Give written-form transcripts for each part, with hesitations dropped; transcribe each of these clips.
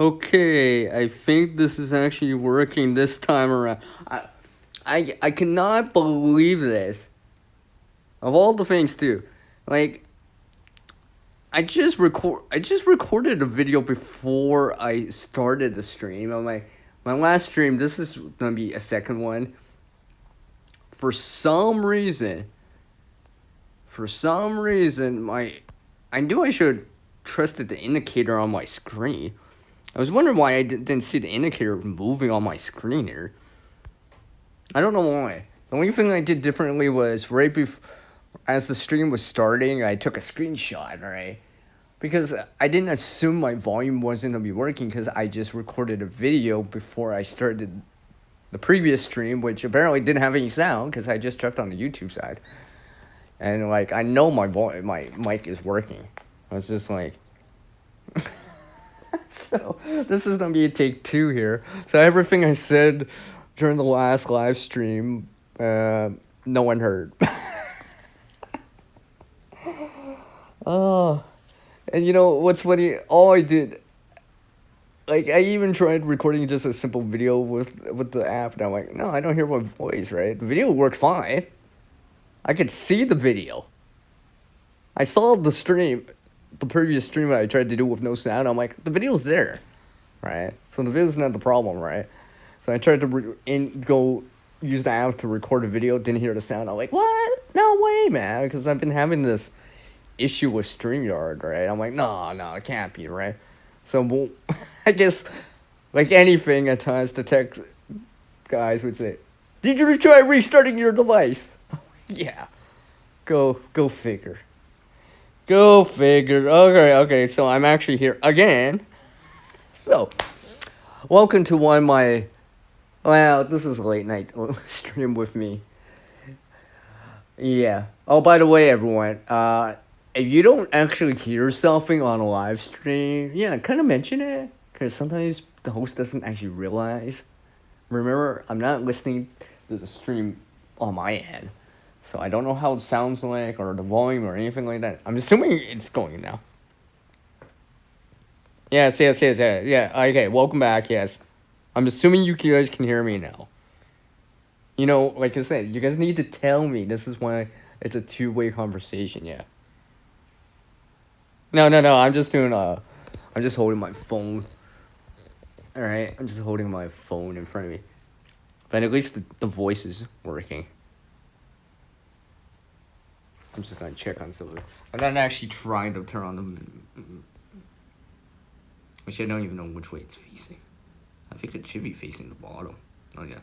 Okay, I think this is actually working this time around. I cannot believe this. Of all the things too, like I just recorded a video before I started the stream on my last stream. This is gonna be a second one. For some reason, my I knew I should have trusted the indicator on my screen. I was wondering why I didn't see the indicator moving on my screen here. I don't know why. The only thing I did differently was right before, as the stream was starting, I took a screenshot, right? Because I didn't assume my volume wasn't gonna be working because I just recorded a video before I started the previous stream, which apparently didn't have any sound because I just checked on the YouTube side, and like I know my mic is working. I was just like, so this is gonna be a take two here. So everything I said during the last live stream, no one heard. Oh, and you know what's funny? All I did, like, I even tried recording just a simple video with the app, and I'm like, no, I don't hear my voice, right? The video worked fine. I could see the video. I saw the stream, the previous stream that I tried to do with no sound. I'm like, the video's there, right? So the video's not the problem, right? So I tried to go use the app to record a video, didn't hear the sound. I'm like, what? No way, man, because I've been having this issue with StreamYard, right? I'm like, no, it can't be, right? So, well, I guess, like anything, at times the tech guys would say, "Did you try restarting your device?" Yeah, go figure. Go figure. Okay. So I'm actually here again. So, welcome to one of my. Well, this is a late night stream with me. Yeah. Oh, by the way, everyone. If you don't actually hear something on a live stream, yeah, kind of mention it. Because sometimes the host doesn't actually realize. Remember, I'm not listening to the stream on my end. So I don't know how it sounds like or the volume or anything like that. I'm assuming it's going now. Yes. Yeah, okay, welcome back, yes. I'm assuming you guys can hear me now. You know, like I said, you guys need to tell me. This is why it's a two-way conversation, yeah. No, I'm just doing I'm just holding my phone. Alright, I'm just holding my phone in front of me. But at least the voice is working. I'm just gonna check on something. I'm not actually trying to turn on the. Which I don't even know which way it's facing. I think it should be facing the bottom. Oh yeah.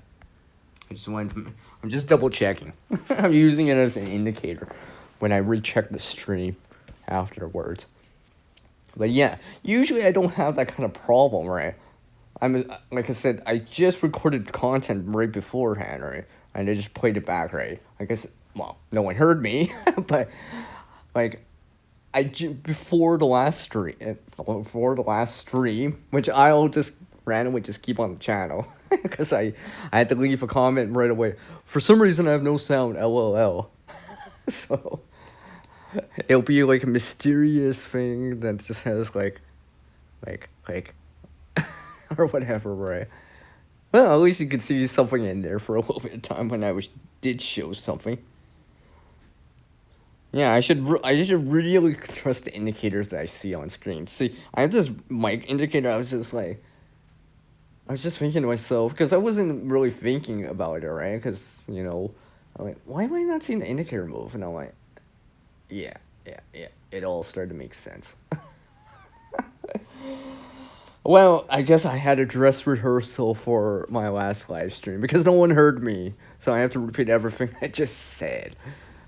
I'm just double checking. I'm using it as an indicator when I recheck the stream afterwards. But yeah, usually I don't have that kind of problem, right? Like I said, I just recorded content right beforehand, right? And I just played it back, right? I guess, well, no one heard me, but like before the last stream, which I'll just randomly just keep on the channel because I had to leave a comment right away. For some reason, I have no sound. LOL. So it'll be like a mysterious thing that just has like or whatever, right? Well, at least you could see something in there for a little bit of time when did show something. Yeah, I should really trust the indicators that I see on screen. See, I have this mic indicator. I was just thinking to myself because I wasn't really thinking about it, right? Because I'm like, why am I not seeing the indicator move? And I'm like, yeah. It all started to make sense. Well, I guess I had a dress rehearsal for my last live stream because no one heard me, so I have to repeat everything I just said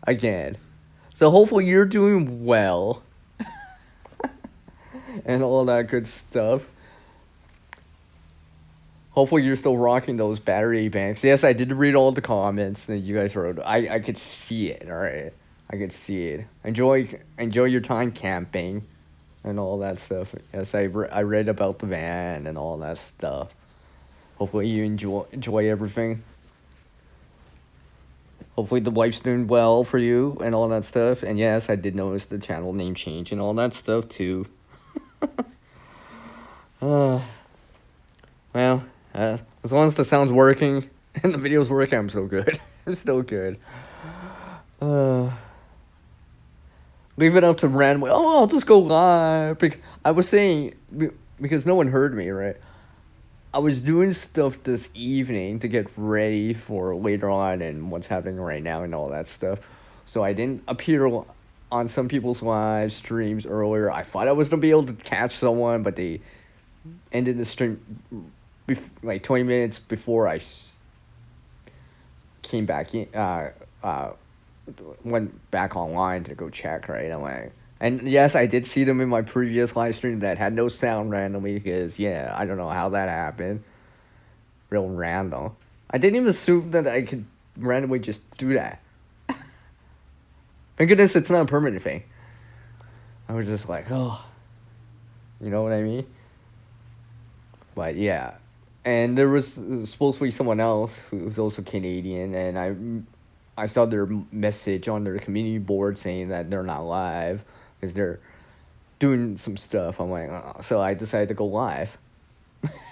again. So hopefully you're doing well and all that good stuff. Hopefully you're still rocking those battery banks. Yes, I did read all the comments that you guys wrote. I could see it, all right? I could see it. Enjoy your time camping and all that stuff. Yes, I read about the van and all that stuff. Hopefully you enjoy everything. Hopefully the wife's doing well for you and all that stuff. And yes, I did notice the channel name change and all that stuff too. As long as the sound's working and the video's working, I'm still good. I'm still good. Uh, Leave it up to random. Oh, I'll just go live. I was saying because no one heard me, right? I was doing stuff this evening to get ready for later on and what's happening right now and all that stuff. So I didn't appear on some people's live streams earlier. I thought I was gonna be able to catch someone, but they ended the stream like 20 minutes before I came back in. Went back online to go check. Right, I'm like, and yes, I did see them in my previous live stream that had no sound randomly because yeah, I don't know how that happened. Real random. I didn't even assume that I could randomly just do that. Thank goodness it's not a permanent thing. I was just like, oh, you know what I mean? But yeah, and there was supposed to be someone else who's also Canadian, and I saw their message on their community board saying that they're not live because they're doing some stuff. I'm like, oh. So I decided to go live.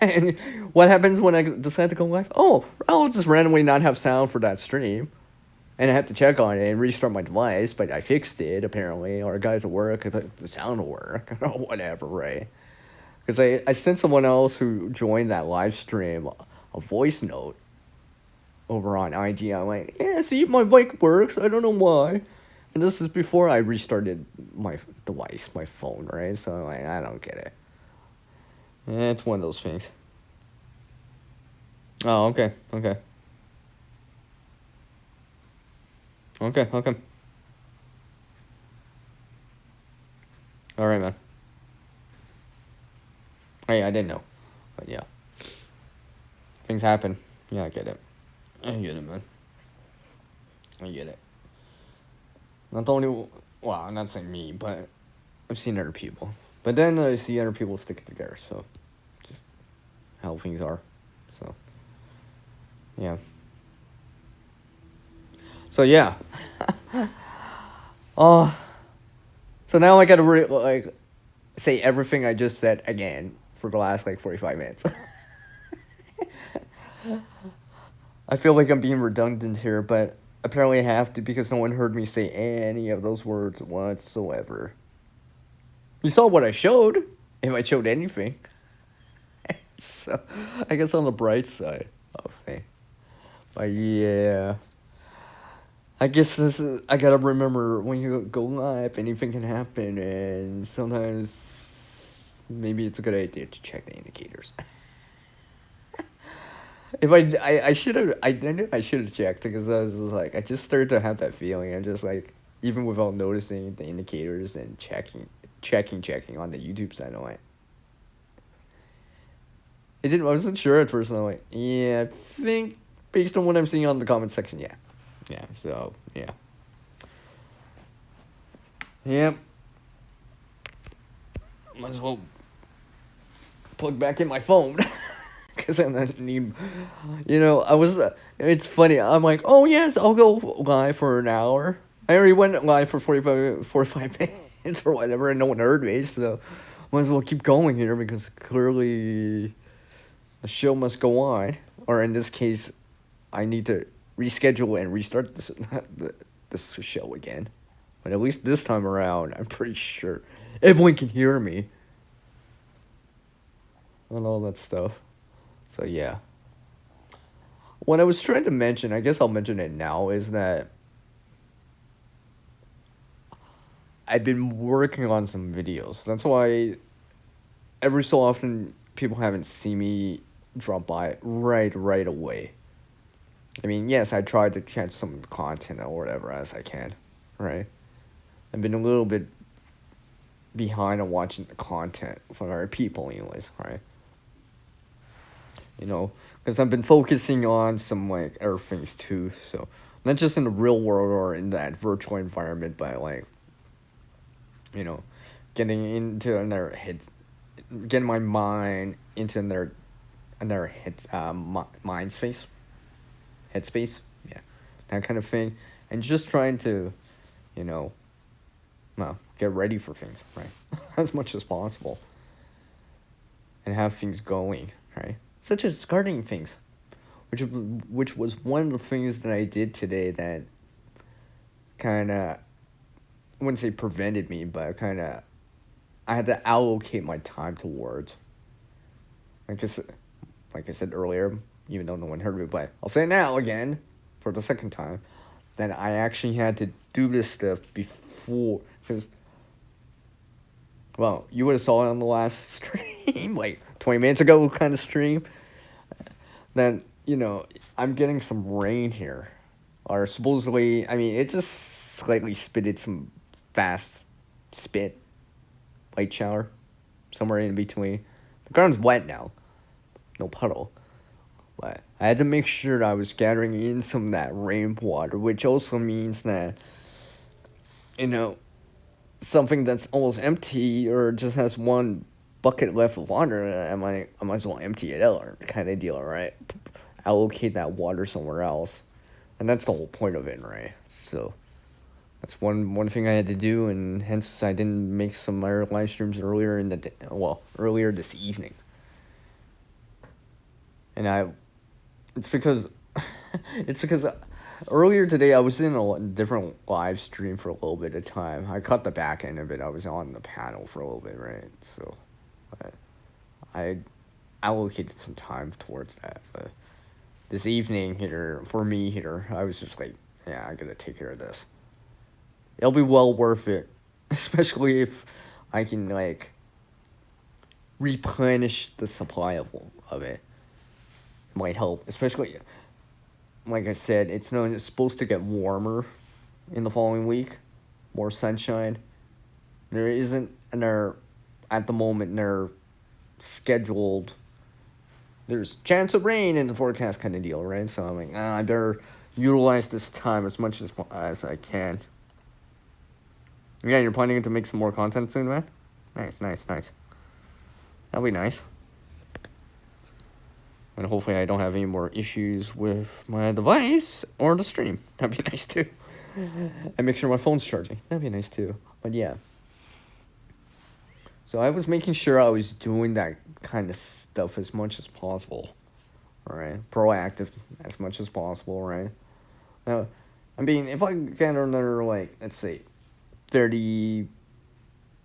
And what happens when I decide to go live? Oh, I'll just randomly not have sound for that stream. And I had to check on it and restart my device, but I fixed it apparently, or I got it to work, the sound will work, or whatever, right? Because I sent someone else who joined that live stream a voice note over on IG. I'm like, yeah, see, my mic works. I don't know why. And this is before I restarted my device, my phone, right? So I'm like, I don't get it. It's one of those things. Oh, okay. All right, man. Hey, I didn't know. But yeah. Things happen. Yeah, I get it. I get it, man. I get it. Not the only... Well, I'm not saying me, but I've seen other people. But then I see other people stick it together, so... Just how things are. So... Yeah. So, yeah. So now I gotta, say everything I just said again for the last, 45 minutes. I feel like I'm being redundant here, but apparently I have to because no one heard me say any of those words whatsoever. You saw what I showed, if I showed anything. So, I guess on the bright side of things. But yeah. I guess I gotta remember when you go live, anything can happen, and sometimes maybe it's a good idea to check the indicators. If I should have, I knew I should have checked because I was just like, I just started to have that feeling. I'm just like, even without noticing the indicators and checking on the YouTube side, I'm like, I wasn't sure at first, and I'm like, yeah, I think based on what I'm seeing on the comment section, yeah. Yeah, so, yeah. Yep. Might as well plug back in my phone. Because I need, it's funny. I'm like, oh, yes, I'll go live for an hour. I already went live for 45 minutes or whatever, and no one heard me, so might as well keep going here because clearly the show must go on. Or in this case, I need to reschedule and restart this show again. But at least this time around, I'm pretty sure everyone can hear me. And all that stuff. So, yeah. What I was trying to mention, I guess I'll mention it now, is that I've been working on some videos. That's why every so often people haven't seen me drop by right away. I mean, yes, I tried to catch some content or whatever as I can, right? I've been a little bit behind on watching the content from other people anyways, right? Because I've been focusing on some, other things too, so not just in the real world or in that virtual environment, but, getting into their head, getting my mind into their mind space. Headspace, yeah, that kind of thing, and just trying to, get ready for things, right, as much as possible, and have things going, right, such as gardening things. which was one of the things that I did today that kind of, I wouldn't say prevented me, but kind of I had to allocate my time towards. Like I said, like I said earlier, even though no one heard me, but I'll say it now again for the second time, that I actually had to do this stuff before, because, well, you would have saw it on the last stream, like 20 minutes ago kind of stream. Then, I'm getting some rain here. Or supposedly, I mean, it just slightly spitted some fast spit, light shower, somewhere in between. The ground's wet now, no puddle. But I had to make sure that I was gathering in some of that rainwater, which also means that, something that's almost empty or just has one bucket left of water, I might as well empty it out, kind of deal, right? Allocate that water somewhere else. And that's the whole point of it, right? So that's one thing I had to do, and hence I didn't make some other live streams earlier earlier this evening. And it's because earlier today I was in a different live stream for a little bit of time. I cut the back end of it. I was on the panel for a little bit, right? So I allocated some time towards that. But this evening for me, I was just like, yeah, I gotta take care of this. It'll be well worth it, especially if I can, like, replenish the supply of it. It might help, especially, like I said, it's supposed to get warmer in the following week, more sunshine. There isn't at the moment, scheduled, there's chance of rain in the forecast kind of deal, right? So I'm like, I better utilize this time as much as I can. Yeah, you're planning to make some more content soon, man? Nice. That'll be nice. And hopefully I don't have any more issues with my device or the stream. That'd be nice too. And make sure my phone's charging. That'd be nice too. But yeah. So I was making sure I was doing that kind of stuff as much as possible. Alright? Proactive as much as possible, right? Now, I mean, if I get another, like, let's say, 30,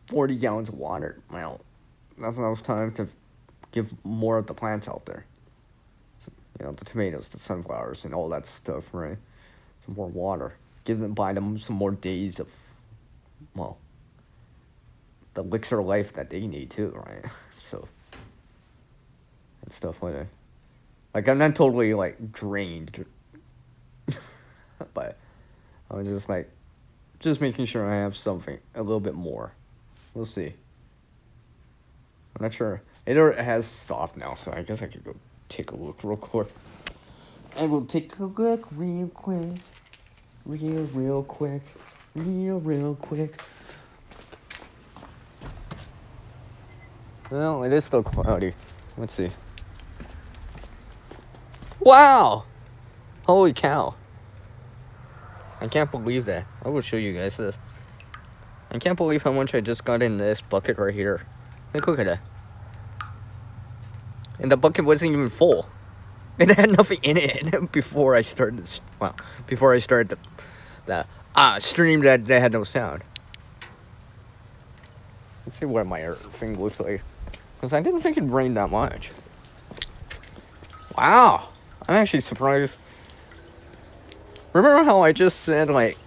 40 gallons of water, well, that's enough time to give more of the plants out there. So, the tomatoes, the sunflowers, and all that stuff, right? Some more water. Buy them some more days of, well, the elixir of life that they need too, right? So, and stuff like that. Like, I'm not totally, like, drained, but I was just making sure I have something, a little bit more. We'll see. I'm not sure. It has stopped now, so I guess I could go take a look real quick. I will take a look real quick. Real quick. Well, it is still cloudy. Let's see. Wow! Holy cow. I can't believe that. I will show you guys this. I can't believe how much I just got in this bucket right here. Look at that. And the bucket wasn't even full. It had nothing in it before I started the stream that had no sound. Let's see what my thing looks like. Because I didn't think it rained that much. Wow. I'm actually surprised. Remember how I just said, like,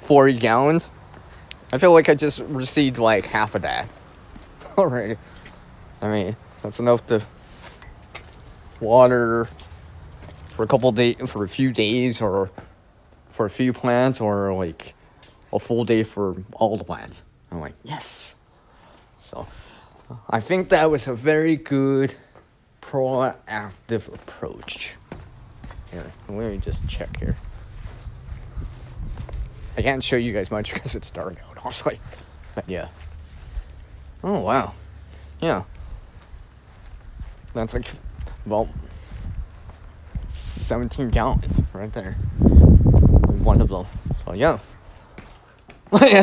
40 gallons? I feel like I just received, like, half of that. Alrighty. I mean, that's enough to water for a few days, or for a few plants, or, like, a full day for all the plants. I'm like, yes. So, I think that was a very good proactive approach. Here, let me just check here. I can't show you guys much because it's dark out, honestly. But yeah. Oh, wow. Yeah. That's like, well, 17 gallons right there. One of them. So yeah. My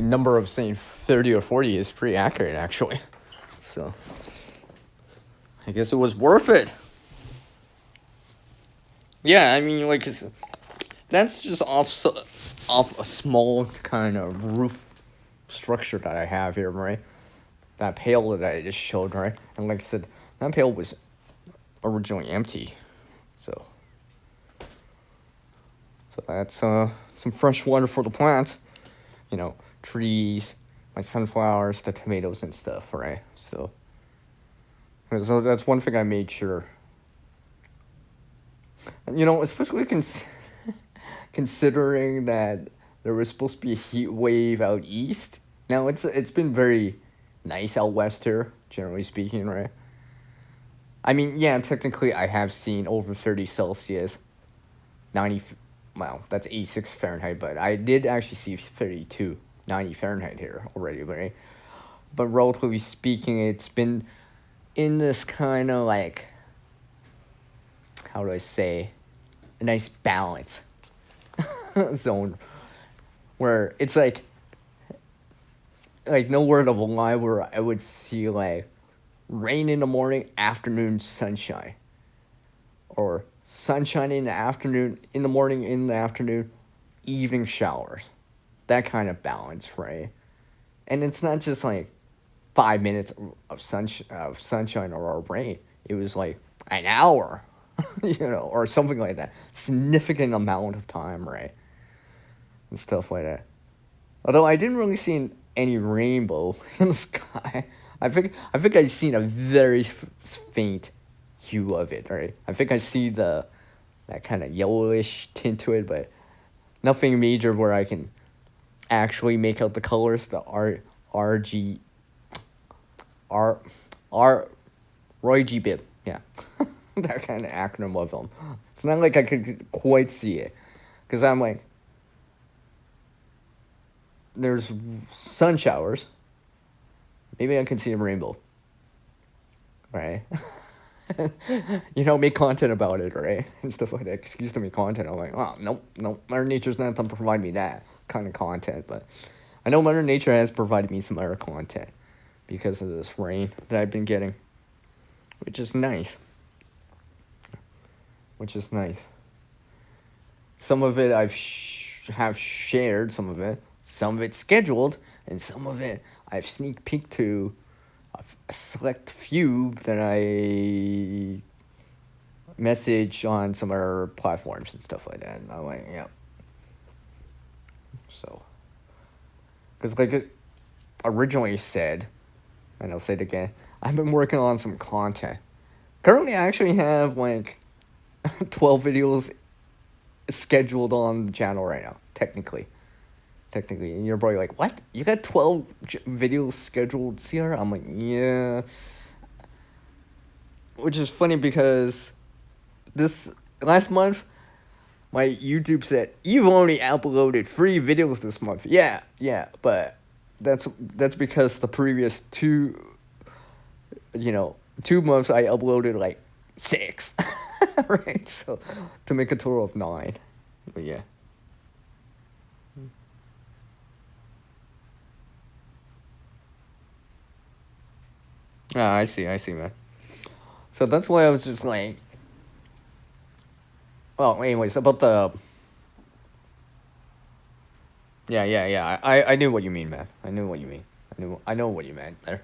number of saying 30 or 40 is pretty accurate, actually. So, I guess it was worth it. Yeah, I mean, like, that's just off a small kind of roof structure that I have here, right? That pail that I just showed, right? And like I said, that pail was originally empty, so that's some fresh water for the plants, trees, my sunflowers, the tomatoes and stuff, right? So that's one thing I made sure. Especially considering that there was supposed to be a heat wave out east. Now it's been very nice out west here, generally speaking, right? I mean, yeah, technically I have seen over 30 Celsius, 90, well, that's 86 Fahrenheit, but I did actually see 32, 90 Fahrenheit here already, right? But relatively speaking, it's been in this kind of like, how do I say, a nice balance zone where it's like no word of a lie, where I would see like rain in the morning, afternoon sunshine, or sunshine in the afternoon, in the morning, in the afternoon, evening showers. That kind of balance, right? And it's not just like 5 minutes of sunshine or rain. It was like an hour, or something like that. Significant amount of time, right? And stuff like that. Although I didn't really see any rainbow in the sky. I think I've seen a very faint hue of it. Right, I think I see that kind of yellowish tint to it, but nothing major where I can actually make out the colors. The R G R R Roy G Bib, yeah, that kind of acronym of them. It's not like I could quite see it, because I'm like, there's sun showers. Maybe I can see a rainbow. Right? Make content about it, right? And stuff like that. Excuse to make content. I'm like, oh, nope. Mother Nature's not going to provide me that kind of content. But I know Mother Nature has provided me some other content because of this rain that I've been getting, which is nice. Some of it have shared, some of it scheduled, and some of it I've sneak peeked to a select few that I message on some other platforms and stuff like that. And I'm like, yeah. So, because like it originally said, and I'll say it again, I've been working on some content. Currently, I actually have like 12 videos scheduled on the channel right now, technically. And you're probably like, what? You got 12 videos scheduled, Sierra? I'm like, yeah. Which is funny because this last month, my YouTube said, you've only uploaded 3 videos this month. Yeah, but that's because the previous 2 months I uploaded like 6. Right? So, to make a total of 9. But yeah. Ah, I see, man. So that's why I was just like, well, anyways, about the, yeah. I knew what you mean, man. I know what you meant there.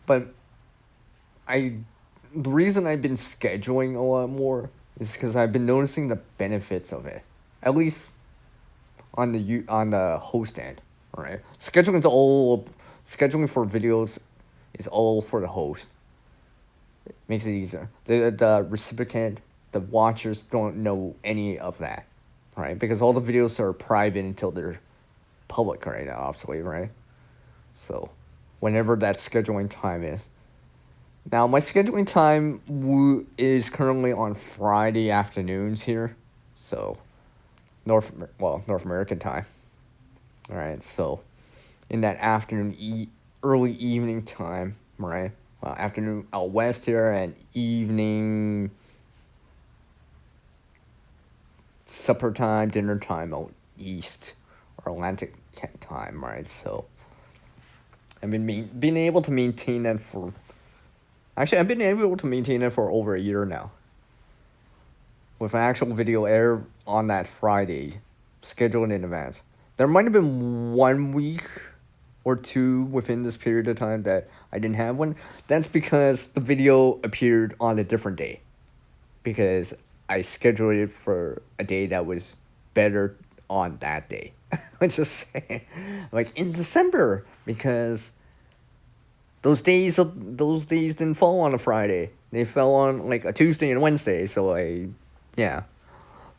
But the reason I've been scheduling a lot more is because I've been noticing the benefits of it, at least on the host end. All right, scheduling for videos is all for the host. It makes it easier. The recipient, the watchers don't know any of that, right? Because all the videos are private until they're public right now, obviously, right? So, whenever that scheduling time is. Now, my scheduling time is currently on Friday afternoons here, so North American time. All right, so in that afternoon, early evening time, right? Afternoon out west here, and evening supper time, dinner time out east or Atlantic time, right? So I've been able to maintain that for. Actually, I've been able to maintain it for over a year now. with an actual video air on that Friday, scheduled in advance. There might have been 1 week or two within this period of time that I didn't have one. That's because the video appeared on a different day. Because I scheduled it for a day that was better on that day. Let's just say, like in December, because those days didn't fall on a Friday. They fell on like a Tuesday and Wednesday. So yeah,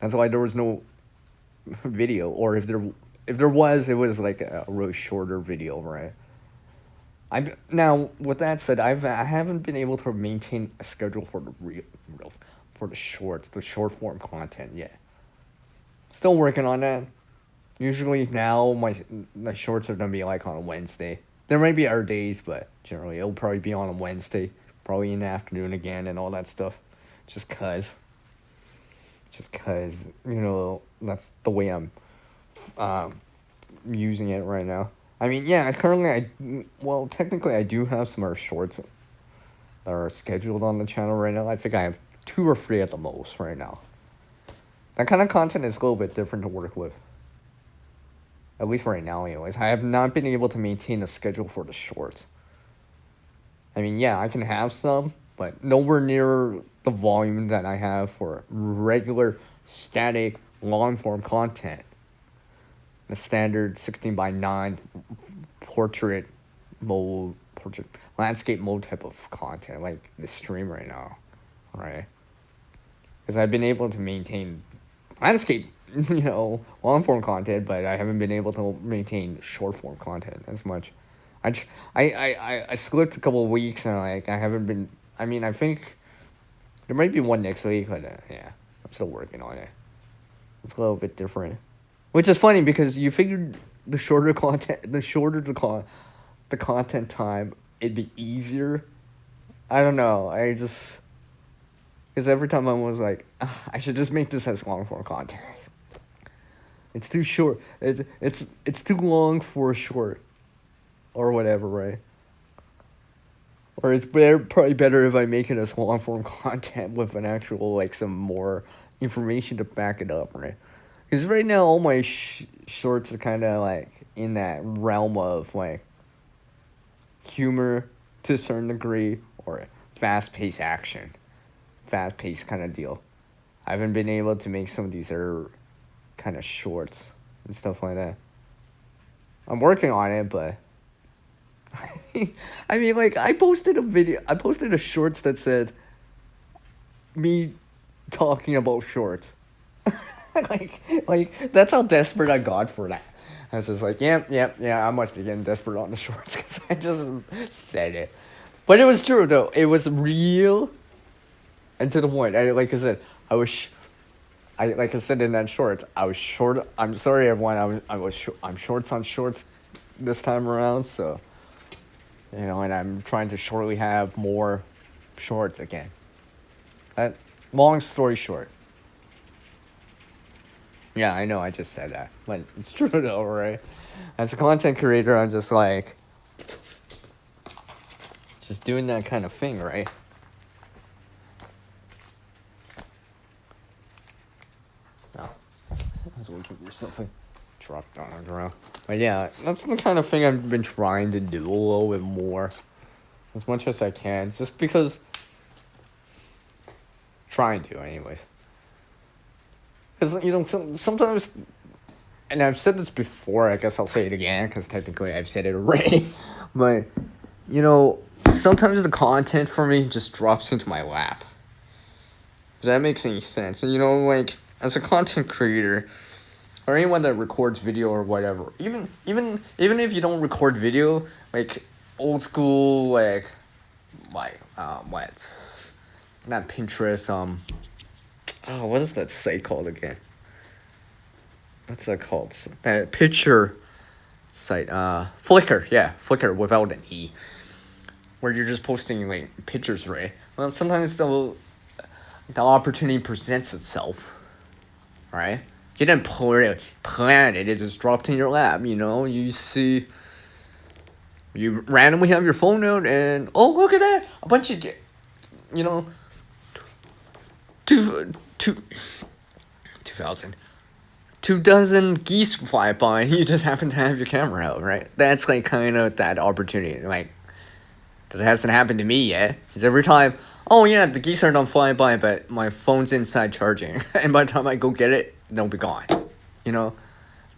that's why there was no video. Or if there was, it was like a really shorter video, right? Now with that said, I haven't been able to maintain a schedule for the reels, for the shorts, the short form content yet. Still working on that. Usually now my shorts are gonna be like on a Wednesday. There might be other days, but generally it'll probably be on a Wednesday, probably in the afternoon again and all that stuff. Just cause that's the way I'm using it right now. I mean, yeah, technically I do have some other shorts that are scheduled on the channel right now. I think I have 2 or 3 at the most right now. That kind of content is a little bit different to work with. At least right now, anyways. I have not been able to maintain a schedule for the shorts. I mean, yeah, I can have some, but nowhere near the volume that I have for regular, static, long-form content. The standard 16:9 portrait landscape mode type of content, like the stream right now, right? Because I've been able to maintain landscape, long form content, but I haven't been able to maintain short form content as much. I slipped a couple of weeks and I haven't been. I mean, I think there might be one next week, but yeah, I'm still working on it. It's a little bit different, which is funny because you figured the shorter the content time, it'd be easier. I don't know. Because every time I was like, I should just make this as long form content. It's too short. It's too long for a short, or whatever, right? Or it's probably better if I make it as long form content with an actual some more information to back it up, right? Because right now all my shorts are kind of in that realm of humor to a certain degree or fast paced action. Fast paced kind of deal. I haven't been able to make some of these other kind of shorts and stuff like that. I'm working on it, but I mean, I posted a shorts that said me talking about shorts. That's how desperate I got for that. I was just like, yeah, I must be getting desperate on the shorts because I just said it. But it was true though. It was real. And to the point, like I said, like I said in that shorts, I was short. I'm sorry, everyone. I'm shorts on shorts this time around. So, and I'm trying to shortly have more shorts again. That long story short. Yeah, I know. I just said that, but it's true though, right? As a content creator, I'm just just doing that kind of thing, right? I was looking for something dropped on the ground. But yeah, that's the kind of thing I've been trying to do a little bit more. As much as I can. Just because... Trying to, anyways. Because, sometimes... And I've said this before, I guess I'll say it again, because technically I've said it already. But, sometimes the content for me just drops into my lap. If that makes any sense. And, as a content creator... Or anyone that records video or whatever. Even if you don't record video, old school, what's not Pinterest, what is that site called again? What's that called? That picture site, Flickr, yeah, Flickr without an E. Where you're just posting pictures, right? Well, sometimes the opportunity presents itself, right? You didn't plan it, it just dropped in your lap, you see, you randomly have your phone out and, oh, look at that, a bunch of, two two 2000 2 dozen geese fly by and you just happen to have your camera out, right? That's like kind of that opportunity. Like, that hasn't happened to me yet. Because every time, oh yeah, the geese are done flying by, but my phone's inside charging. And by the time I go get it, they'll be gone. You know?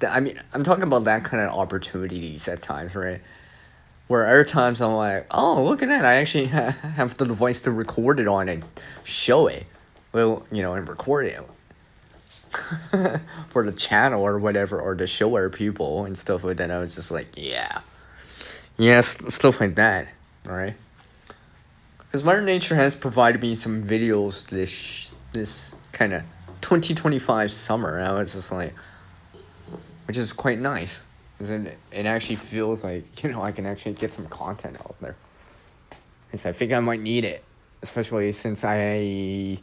I mean, I'm talking about that kind of opportunities at times, right? Where other times I'm like, oh, look at that. I actually have the device to record it on and show it. Well, you know, and record it. For the channel or whatever, or to show our people and stuff like that. I was just like, yeah. Yes, stuff like that. Alright? Because Mother Nature has provided me some videos this kind of 2025 summer. And I was just like, which is quite nice. Because it actually feels like, you know, I can actually get some content out there. Because I think I might need it. Especially since I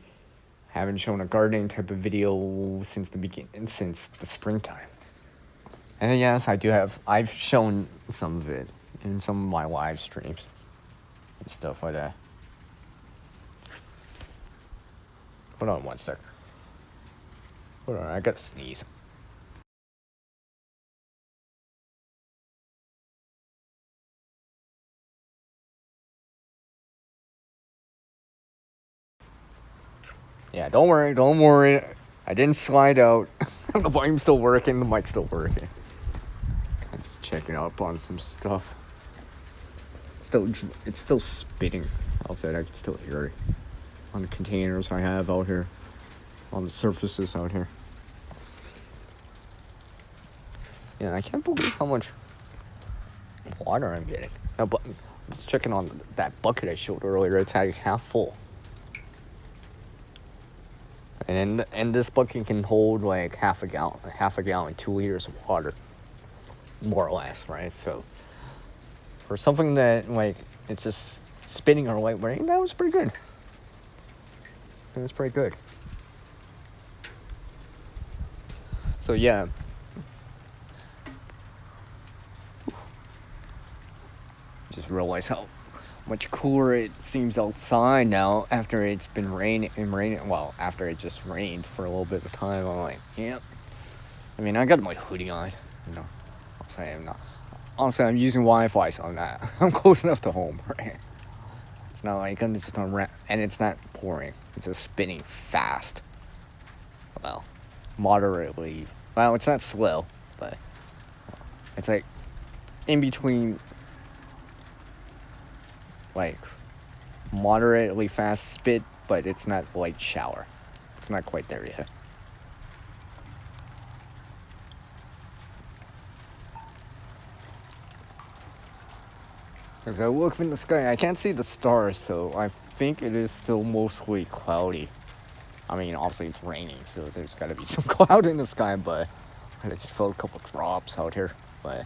haven't shown a gardening type of video since the springtime. And yes, I've shown some of it in some of my live streams and stuff like that. Hold on one sec. Hold on, I gotta sneeze. Yeah, don't worry. I didn't slide out. The volume's still working, the mic's still working. I'm just checking up on some stuff. It's still spitting outside. I can still hear it on the containers I have out here, on the surfaces out here. Yeah, I can't believe how much water I'm getting. No, but I'm just checking on that bucket I showed earlier. It's like half full. And this bucket can hold like half a gallon, 2 liters of water, more or less, right? So for something that like it's just spinning or light rain, that was pretty good. It was pretty good. So yeah. Just realized how much cooler it seems outside now after it's been raining. Well, after it just rained for a little bit of time. I'm like, yep. I mean, I got my hoodie on, you know. Honestly, I'm using Wi-Fi, so I'm close enough to home, right? It's not like it's just and it's not pouring. It's just spinning fast. Well, moderately. Well, it's not slow, but it's like in between. Like moderately fast spit, but it's not light shower. It's not quite there yet. As I look in the sky, I can't see the stars, so I think it is still mostly cloudy. I mean, obviously it's raining, so there's got to be some cloud in the sky, but I just felt a couple drops out here, but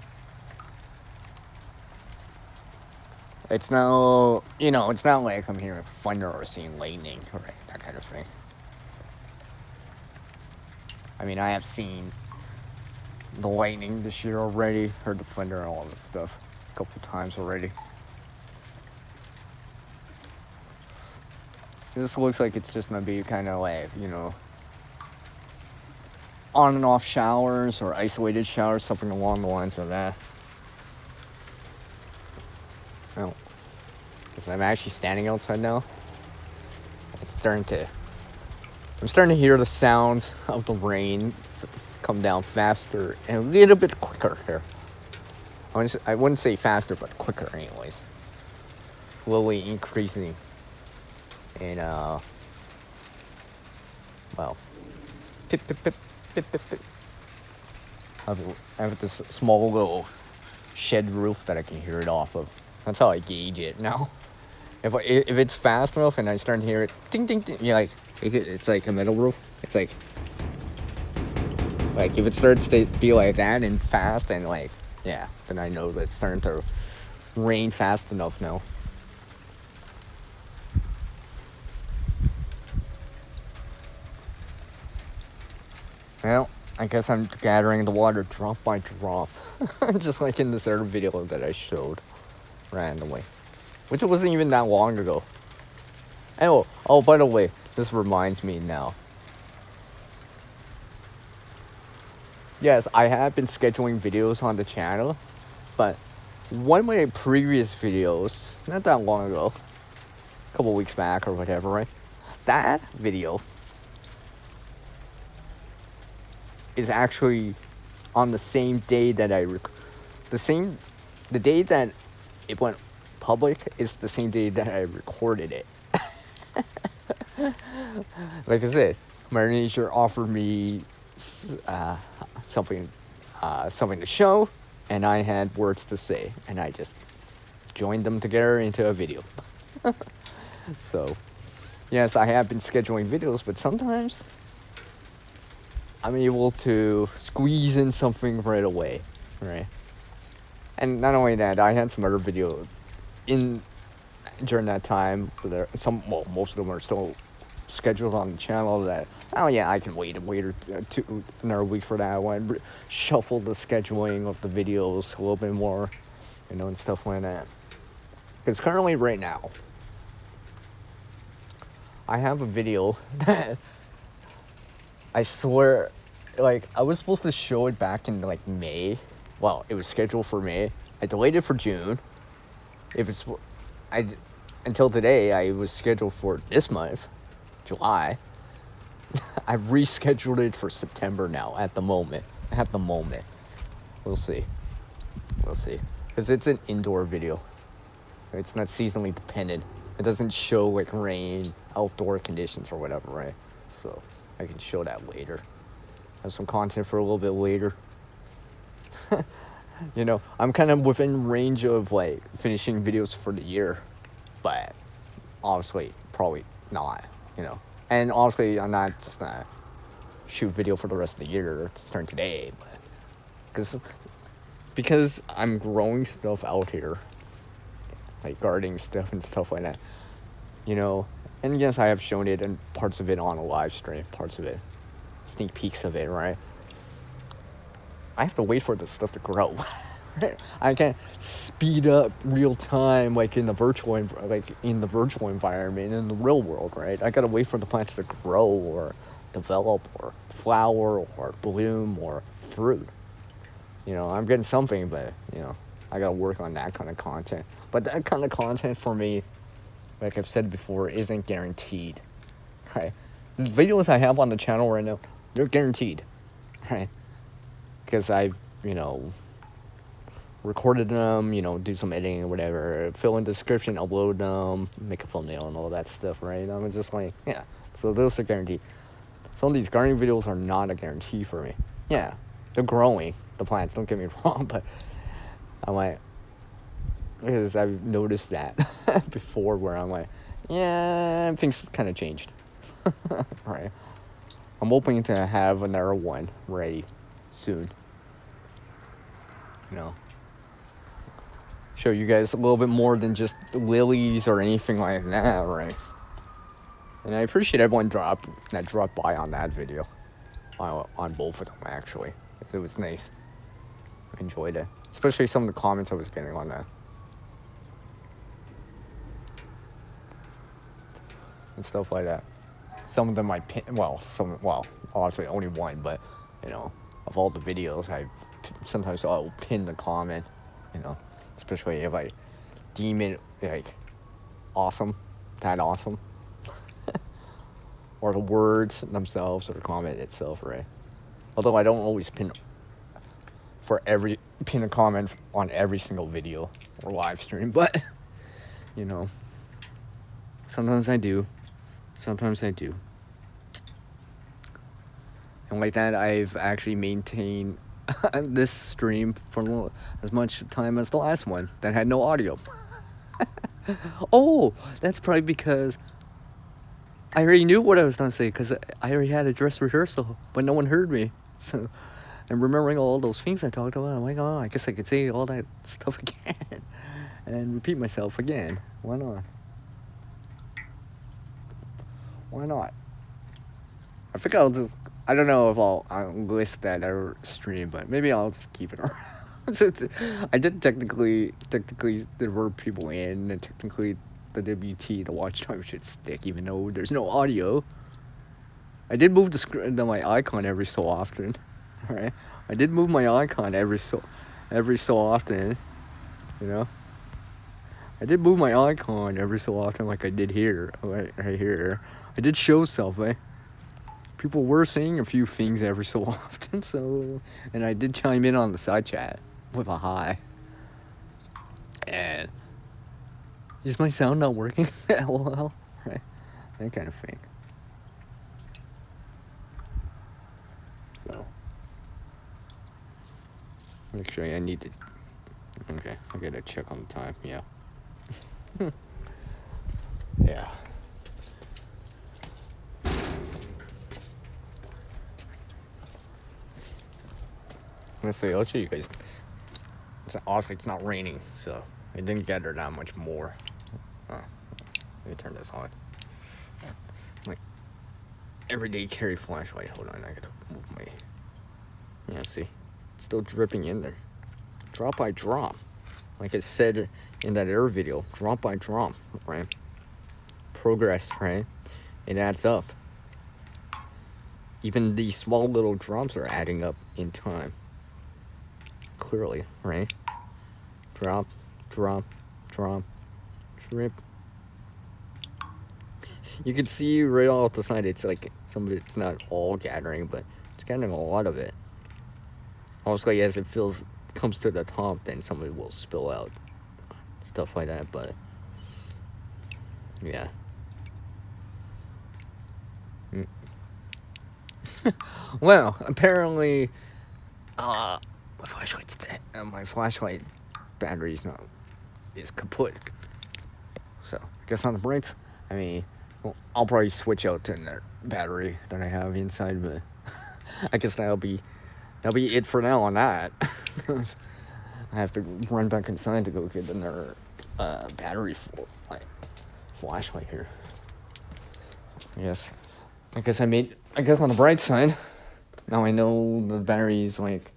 it's no, you know, it's not like I'm hearing thunder or seeing lightning, or that kind of thing. I mean, I have seen the lightning this year already, heard the thunder and all this stuff a couple times already. This looks like it's just gonna be kind of like, you know, on and off showers or isolated showers, something along the lines of that. Oh. Because I'm actually standing outside now. I'm starting to hear the sounds of the rain come down faster and a little bit quicker here. I wouldn't say faster, but quicker anyways. Slowly increasing in, well, pip, pip, pip, pip, pip, pip. I have this small little shed roof that I can hear it off of. That's how I gauge it now. If it's fast enough and I start to hear it, ding, ding, ding, you know, like, it's like a metal roof. It's like if it starts to be like that and fast and like, yeah, then I know that it's starting to rain fast enough now. Well, I guess I'm gathering the water drop by drop. Just like in this other video that I showed randomly. Which wasn't even that long ago. Oh, by the way, this reminds me now. Yes, I have been scheduling videos on the channel, but one of my previous videos, not that long ago, a couple weeks back or whatever, right? That video is actually on the same day that the day that it went public is the same day that I recorded it. Like I said, my manager offered me uh, something, something to show, and I had words to say, and I just joined them together into a video. So, yes, I have been scheduling videos, but sometimes I'm able to squeeze in something right away, right? And not only that, I had some other videos in during that time. Most of them are still scheduled on the channel. That I can wait another week for that one. Shuffle the scheduling of the videos a little bit more, and stuff like that. Because currently, right now, I have a video that I swear, like, I was supposed to show it back in like May. Well, it was scheduled for May. I delayed it for June. Until today, I was scheduled for this month, July. I rescheduled it for September now. At the moment, we'll see. Because it's an indoor video. It's not seasonally dependent. It doesn't show like rain, outdoor conditions or whatever, right? So I can show that later. Have some content for a little bit later. I'm kind of within range of like finishing videos for the year, but obviously probably not, And obviously I'm not just gonna shoot video for the rest of the year starting today, but because I'm growing stuff out here, like gardening stuff and stuff like that, And yes, I have shown it and parts of it on a live stream, parts of it, sneak peeks of it, right? I have to wait for this stuff to grow. Right? I can't speed up real time like in the virtual environment in the real world, right? I gotta wait for the plants to grow or develop or flower or bloom or fruit. I'm getting something, but I gotta work on that kind of content. But that kind of content for me, like I've said before, isn't guaranteed, right? The videos I have on the channel right now, they're guaranteed, right? Because I've, recorded them, do some editing or whatever, fill in the description, upload them, make a thumbnail and all that stuff, right? I'm just like, yeah, so those are guaranteed. Some of these gardening videos are not a guarantee for me. Yeah, they're growing, the plants, don't get me wrong, but I'm like, because I've noticed that before where I'm like, yeah, things kind of changed, right? I'm hoping to have another one ready soon, show you guys a little bit more than just lilies or anything like that, right? And I appreciate everyone that dropped by on that video, on both of them actually. It was nice. I enjoyed it, especially some of the comments I was getting on that and stuff like that. Some of them obviously only one, but of all the videos, sometimes I'll pin the comment, especially if I deem it like awesome, or the words themselves or the comment itself, right? Although I don't always pin a comment on every single video or live stream, but sometimes I do. And like that, I've actually maintained this stream for as much time as the last one that had no audio. Oh, that's probably because I already knew what I was going to say, because I already had a dress rehearsal, but no one heard me. So, and remembering all those things I talked about, I'm like, oh, I guess I could say all that stuff again and repeat myself again. Why not? I think I don't know if I'll list that other stream, but maybe I'll just keep it around. I did technically there were people in, and technically the WT, the watch time, should stick, even though there's no audio. I did move my icon every so often, right? I did move my icon every so often, you know. I did move my icon every so often, like I did here, right here. I did show stuff, eh? People were saying a few things every so often, so, and I did chime in on the side chat with a hi. And is my sound not working? LOL, right? That kind of thing. So, actually, I need to. Okay, I gotta check on the time. Yeah. Yeah. Let's see. I'll show you guys. Also, it's not raining, so it didn't gather that much more. Let me turn this on. My everyday carry flashlight. Hold on, I gotta move my. Yeah, see, it's still dripping in there, drop by drop. Like I said in that air video, drop by drop, right? Progress, right? It adds up. Even these small little drops are adding up in time. Clearly, right? Drop, drop, drop, drip. You can see right off the side, it's like some of it's not all gathering, but it's gathering a lot of it. Also, as it comes to the top, then some of it will spill out. Stuff like that, but yeah. Well, apparently, my flashlight's dead. My flashlight battery is kaput. So, I guess on the brights, I mean, well, I'll probably switch out to another battery that I have inside, but I guess that'll be it for now on that. I have to run back inside to go get another battery for my flashlight here. I guess on the bright side, now I know the battery's like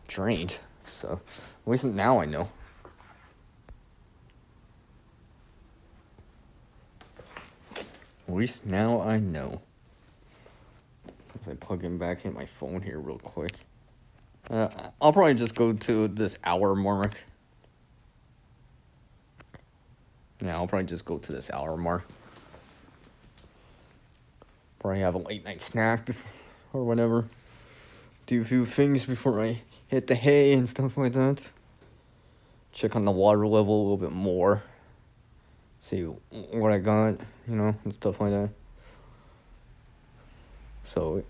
drained. So at least now I know. At least now I know. As I plug in back in my phone here real quick. I'll probably just go to this hour mark. Yeah, I'll probably just go to this hour mark. Probably have a late night snack or whatever. Do a few things before I hit the hay and stuff like that. Check on the water level a little bit more. See what I got, and stuff like that. So,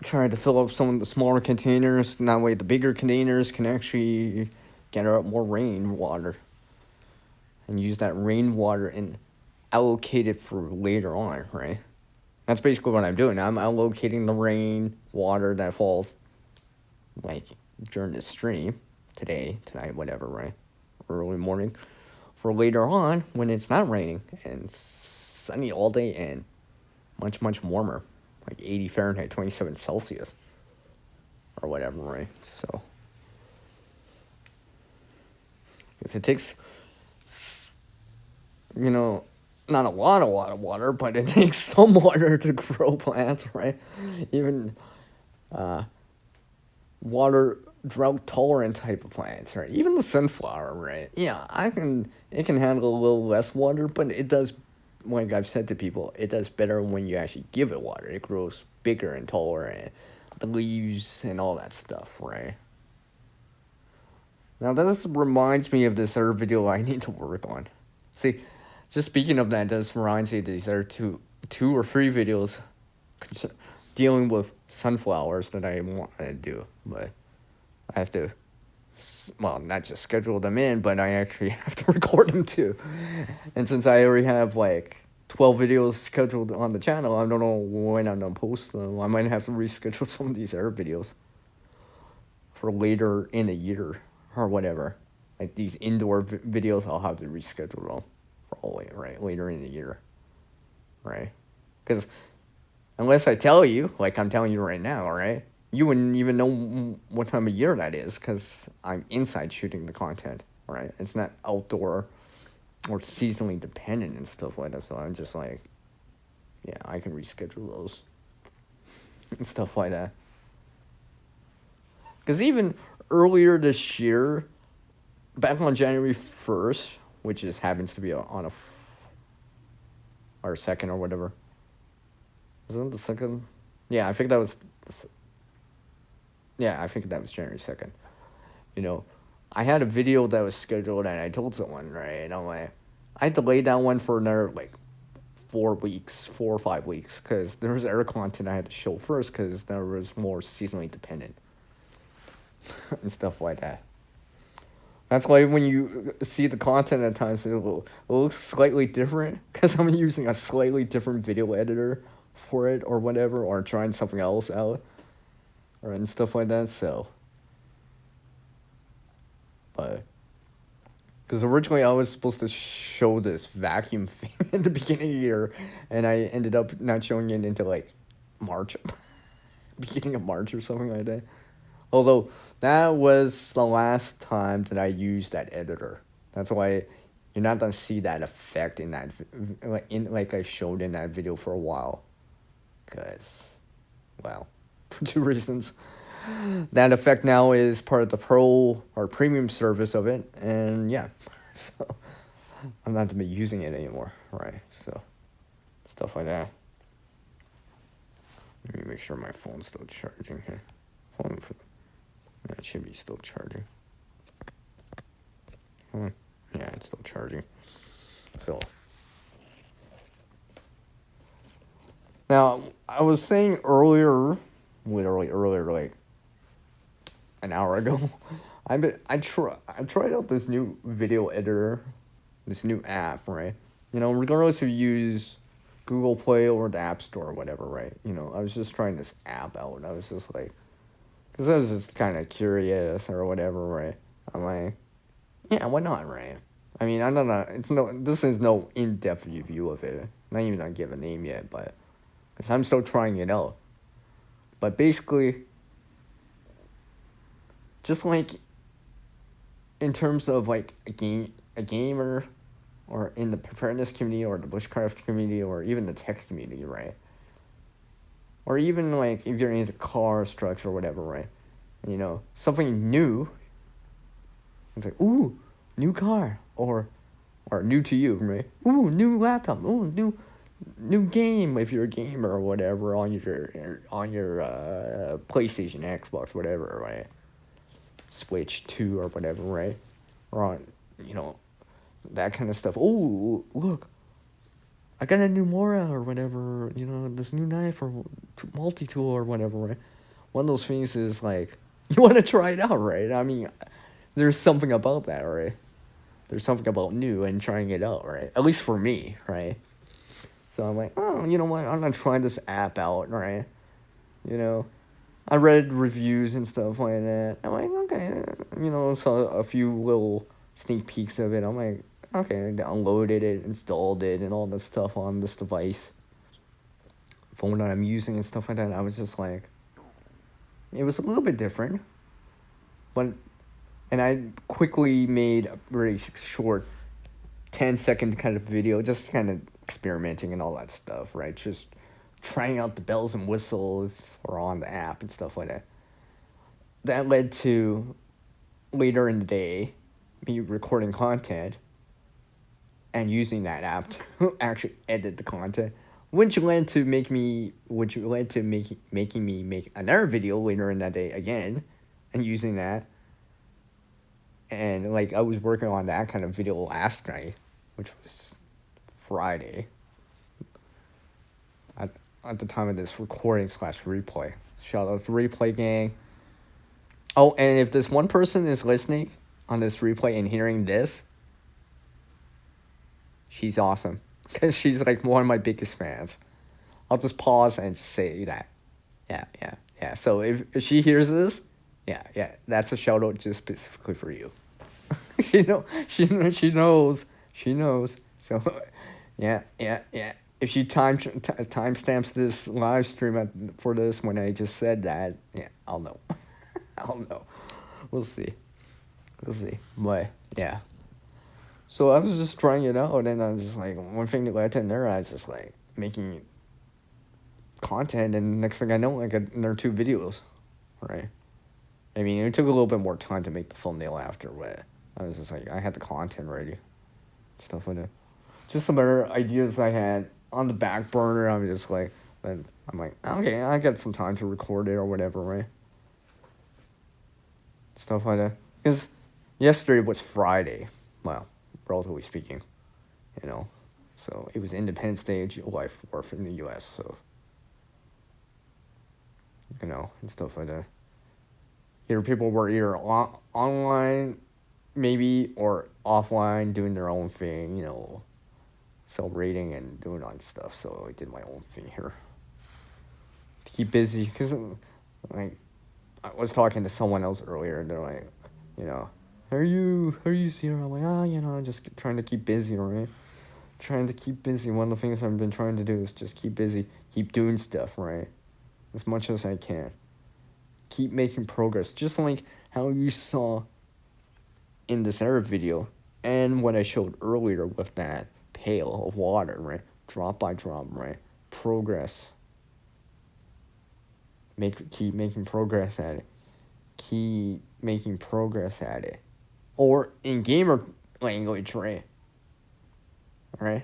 trying to fill up some of the smaller containers. That way the bigger containers can actually gather up more rainwater. And use that rainwater and allocate it for later on, right? That's basically what I'm doing. I'm allocating the rainwater that falls, like, during the stream, tonight, whatever, right? Early morning. For later on, when it's not raining and sunny all day and much, much warmer. Like 80 Fahrenheit, 27 Celsius. Or whatever, right? So, because it takes, not a lot of water, but it takes some water to grow plants, right? Even water drought tolerant type of plants, right? Even the sunflower, right? Yeah, it can handle a little less water, but it does, like I've said to people, it does better when you actually give it water. It grows bigger and taller, and the leaves and all that stuff, right? Now this reminds me of this other video I need to work on. See, just speaking of that, this reminds me of these other two or three videos dealing with sunflowers that I want to do, but I have to, well, not just schedule them in, but I actually have to record them too. And since I already have like 12 videos scheduled on the channel, I don't know when I'm gonna post them. I might have to reschedule some of these other videos for later in the year or whatever. Like these indoor videos, I'll have to reschedule them for all right later in the year, right? Because unless I tell you, like I'm telling you right now, right? You wouldn't even know what time of year that is because I'm inside shooting the content, right? It's not outdoor or seasonally dependent and stuff like that. So I'm just like, yeah, I can reschedule those and stuff like that. Because even earlier this year, back on January 1st, which just happens to be on a or second or whatever. Wasn't it the second? Yeah, I think that was. Yeah, I think that was January 2nd. You know, I had a video that was scheduled, and I told someone, right? And I'm like, I had to lay down one for another like 4 weeks, 4 or 5 weeks, because there was other content I had to show first, because there was more seasonally dependent and stuff like that. That's why when you see the content at times, it looks slightly different, because I'm using a slightly different video editor for it or whatever, or trying something else out, or and stuff like that. So, but because originally I was supposed to show this vacuum thing in the beginning of the year, and I ended up not showing it until like March, beginning of March or something like that. Although that was the last time that I used that editor. That's why you're not gonna see that effect in that like I showed in that video for a while. Cause, well, for two reasons. That effect now is part of the pro or premium service of it, and yeah, so I'm not gonna be using it anymore, right? So stuff like that. Let me make sure my phone's still charging here. Yeah, it should be still charging. Yeah, it's still charging. So now I was saying earlier, literally earlier, like an hour ago, I tried out this new video editor, this new app, right? You know, regardless if you use Google Play or the App Store or whatever, right? You know, I was just trying this app out. I was just like, because I was just kind of curious or whatever, right? I'm like, yeah, why not, right? I mean, I don't know. This is no in-depth review of it. Not even gonna give a name yet, but because I'm still trying it out. But basically, just like in terms of like a gamer, or in the preparedness community, or the bushcraft community, or even the tech community, right? Or even like if you're into cars, trucks, or whatever, right? You know, something new. It's like, ooh, new car, or new to you, right? Ooh, new laptop. Ooh, new game if you're a gamer or whatever on your PlayStation, Xbox, whatever, right? Switch 2 or whatever, right? Or on, you know, that kind of stuff. Oh, look, I got a new Mora or whatever, you know, this new knife or multi-tool or whatever, right? One of those things is like, you want to try it out, right? I mean, there's something about that, right? There's something about new and trying it out, right? At least for me, right? So I'm like, oh, you know what? I'm gonna try this app out, right? You know, I read reviews and stuff like that. I'm like, okay, you know, saw a few little sneak peeks of it. I'm like, okay, I downloaded it, installed it, and all that stuff on this device, phone that I'm using and stuff like that. I was just like, it was a little bit different, but, and I quickly made a very short 10-second kind of video, just kind of experimenting and all that stuff, right? Just trying out the bells and whistles or on the app and stuff like that. That led to later in the day me recording content and using that app to actually edit the content, which led to making me make another video later in that day again, and using that. And like I was working on that kind of video last night, which was Friday. At the time of this recording / replay. Shout out to replay gang. Oh, and if this one person is listening on this replay and hearing this, she's awesome. Because she's like one of my biggest fans. I'll just pause and just say that. Yeah. So if she hears this, yeah, that's a shout out just specifically for you. She knows. So, yeah. If she timestamps this live stream for this when I just said that, yeah, I'll know. I'll know. We'll see. But yeah. So I was just trying it out, and I was just like, one thing that led to another. I was just like making content, and next thing I know, like another 2 videos, right? I mean, it took a little bit more time to make the thumbnail after, but I was just like, I had the content ready, stuff like that. Just some other ideas I had on the back burner. I'm just like, then I'm like, okay, I got some time to record it or whatever, right? Stuff like that. Because yesterday was Friday, well, relatively speaking, you know. So it was Independence Day, July 4th in the U.S. So, you know, and stuff like that. Here, people were either online, maybe, or offline, doing their own thing, you know, celebrating and doing on stuff. So I did my own thing here to keep busy. Because, like, I was talking to someone else earlier, and they're like, you know, how are you Sierra? I'm like, you know, just trying to keep busy, right? Trying to keep busy. One of the things I've been trying to do is just keep busy, keep doing stuff, right? As much as I can. Keep making progress. Just like how you saw in this other video and what I showed earlier with that pail of water, right? Drop by drop, right? Progress. Keep making progress at it. Keep making progress at it. Or in gamer language, right? Right?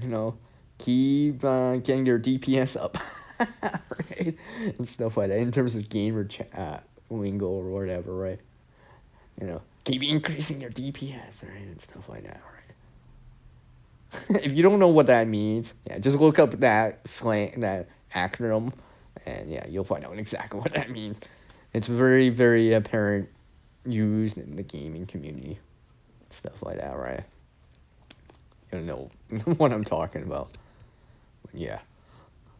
You know, keep getting your DPS up, right? And stuff like that in terms of gamer lingo or whatever, right? You know, keep increasing your DPS, right? And stuff like that, right? If you don't know what that means, yeah, just look up that slang, that acronym, and yeah, you'll find out exactly what that means. It's very, very apparent used in the gaming community, stuff like that, right? You know what I'm talking about. Yeah.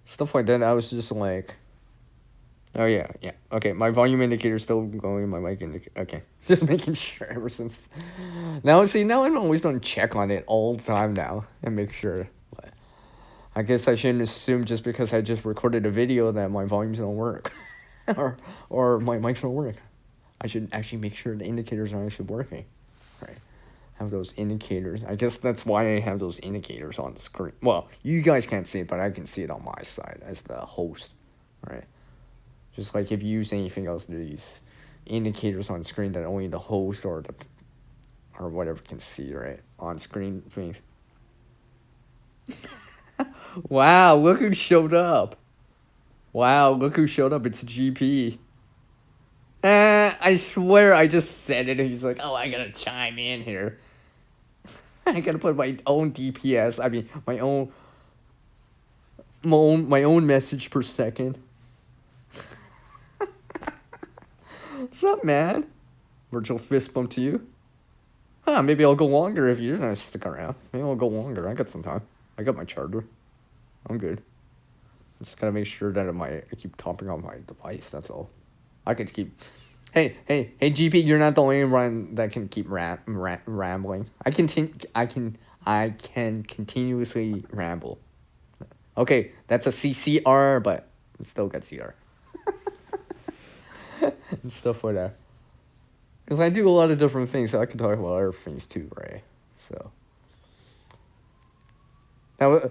Stuff like that, I was just like, oh, yeah. Okay, my volume indicator's still going, my mic indicator. Okay, just making sure ever since. Now I'm always going to check on it all the time now and make sure. But I guess I shouldn't assume just because I just recorded a video that my volumes don't work. or my mics don't work. I should actually make sure the indicators are actually working. Right. Have those indicators. I guess that's why I have those indicators on the screen. Well, you guys can't see it, but I can see it on my side as the host, right? Just like if you use anything else, these indicators on screen that only the host or whatever can see, right? On screen things. Wow, look who showed up. Wow, look who showed up. It's GP. I swear I just said it and he's like, oh, I gotta chime in here. I gotta put my own DPS. I mean, my own message per second. What's up, man? Virtual fist bump to you. Maybe I'll go longer if you're gonna stick around. Maybe I'll go longer. I got some time. I got my charger. I'm good. Just gotta make sure that I keep topping on my device. That's all. I could keep. Hey, GP, you're not the only one that can keep rambling. I can continuously ramble. Okay, that's a CCR, but it still got CR. And stuff like that. Because I do a lot of different things, so I can talk about other things too, right? So. Now,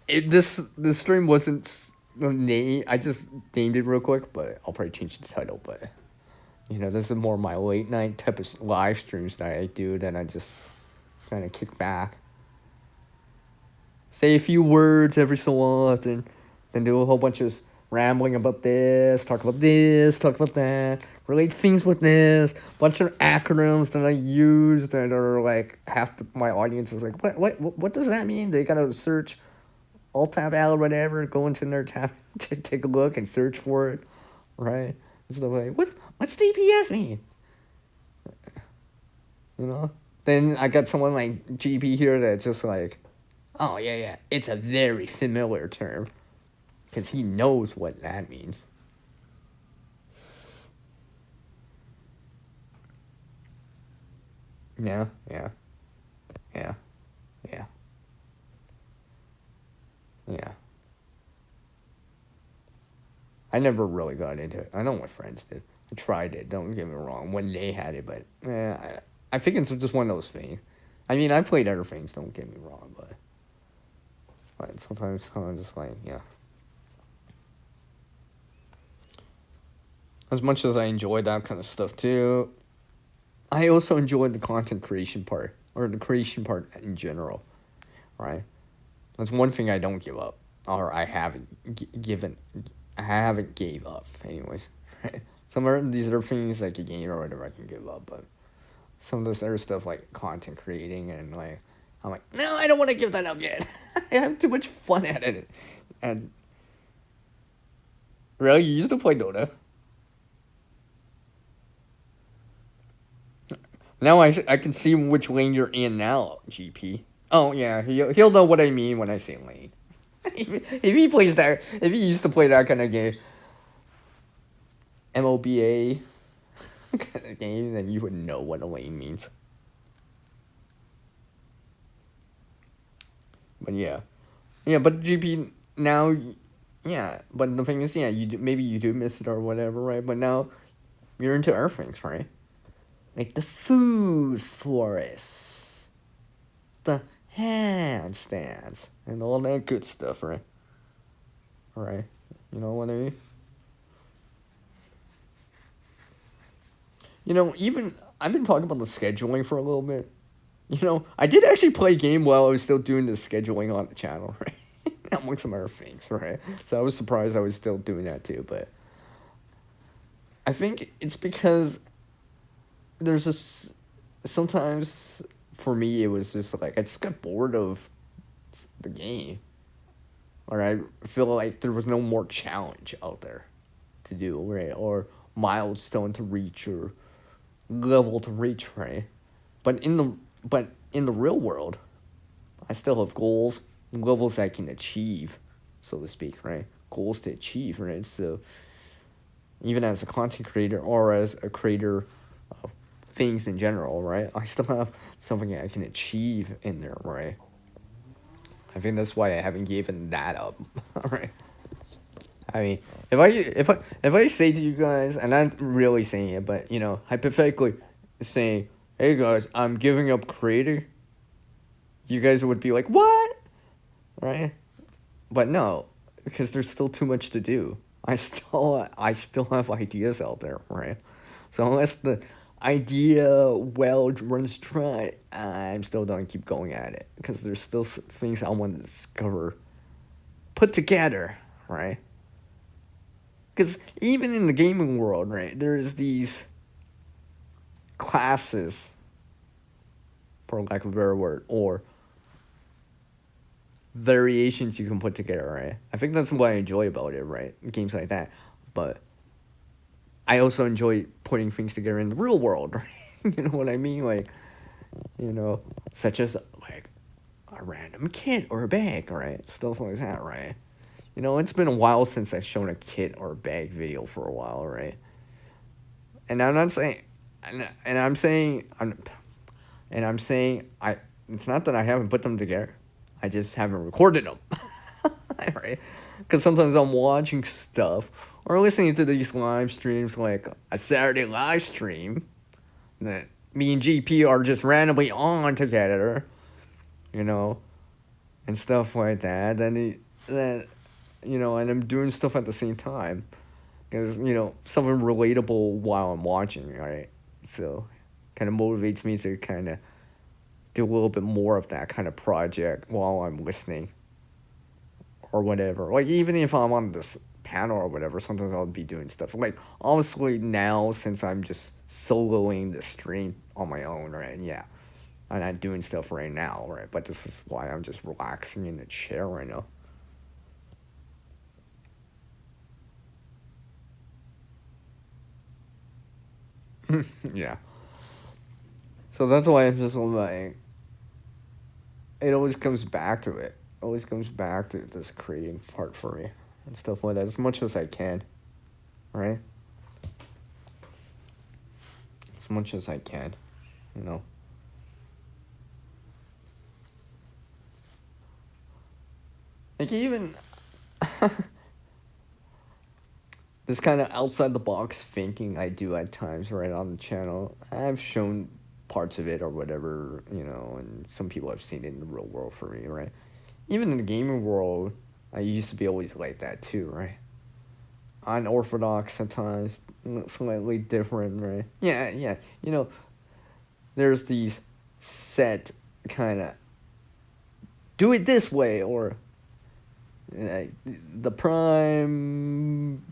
this stream wasn't named. I just named it real quick, but I'll probably change the title, but. You know, this is more my late night type of live streams that I do. Then I just kind of kick back, say a few words every so often, then do a whole bunch of rambling about this, talk about that, relate things with this, bunch of acronyms that I use that are like half my audience is like, what does that mean? They gotta search Alt Tab L or whatever, go into their tab to take a look and search for it, right? So like, what's DPS mean? You know? Then I got someone like GP here that's just like, oh, yeah, it's a very familiar term. Because he knows what that means. Yeah. I never really got into it. I know my friends did. I tried it, don't get me wrong, when they had it, but I think it's just one of those things. I mean, I played other things, don't get me wrong, but sometimes I'm just like, yeah. as much as I enjoy that kind of stuff too, I also enjoy the content creation part or the creation part in general, right? That's one thing I don't give up, or I haven't given, I haven't gave up, anyways. Right? Some of these are things like a game or whatever I can give up, but some of this other stuff like content creating and like I'm like, no, I don't want to give that up yet. I have too much fun at it. And really, you used to play Dota. Now I can see which lane you're in now, GP. Oh yeah, he'll know what I mean when I say lane. If he plays that, if he used to play that kind of game, MOBA kind of game, then you would know what a lane means. But yeah, but GP now, yeah. But the thing is, yeah, maybe you do miss it or whatever, right? But now you're into other things, right? Like the food forests, the handstands, and all that good stuff, right? Right? You know what I mean? Even I've been talking about the scheduling for a little bit. I did actually play a game while I was still doing the scheduling on the channel, right? Among some other things, right? So I was surprised I was still doing that too, but I think it's because there's this sometimes for me it was just like I just got bored of the game, or I feel like there was no more challenge out there to do, right? Or milestone to reach or level to reach, right? But in the real world, I still have goals, levels I can achieve, so to speak, right? Goals to achieve, right? So even as a content creator or as a creator of things in general, right? I still have something I can achieve in there, right? I think that's why I haven't given that up, right? I mean, if I say to you guys, and I'm really saying it, but hypothetically saying, "Hey guys, I'm giving up creating," you guys would be like, "What?" Right? But no, because there's still too much to do. I still have ideas out there, right? So unless the idea runs dry, I'm still gonna keep going at it because there's still things I want to discover, put together, right? Because even in the gaming world, right, there's these classes, for lack of a better word, or variations you can put together, right? I think that's what I enjoy about it, right? Games like that. But I also enjoy putting things together in the real world, right? You know what I mean? Like, such as like a random kit or a bag, right? Stuff like that, right? It's been a while since I've shown a kit or a bag video for a while, right? And I'm not saying, and I'm saying, I'm saying I. It's not that I haven't put them together. I just haven't recorded them, right? Because sometimes I'm watching stuff or listening to these live streams, like a Saturday live stream that me and GP are just randomly on together, and stuff like that. And I'm doing stuff at the same time because something relatable while I'm watching, right? So, kind of motivates me to kind of do a little bit more of that kind of project while I'm listening or whatever. Like, even if I'm on this panel or whatever, sometimes I'll be doing stuff. Like, honestly, now, since I'm just soloing the stream on my own, right? Yeah, I'm not doing stuff right now, right? But this is why I'm just relaxing in the chair right now. Yeah. So that's why I'm just like, it always comes back to it. Always comes back to this creating part for me and stuff like that as much as I can, right? As much as I can, you know. Like even this kind of outside the box thinking I do at times right on the channel. I've shown parts of it or whatever, and some people have seen it in the real world for me, right? Even in the gaming world, I used to be always like that too, right? unorthodox at times, slightly different, right? Yeah, yeah. There's these set kind of do it this way, or the prime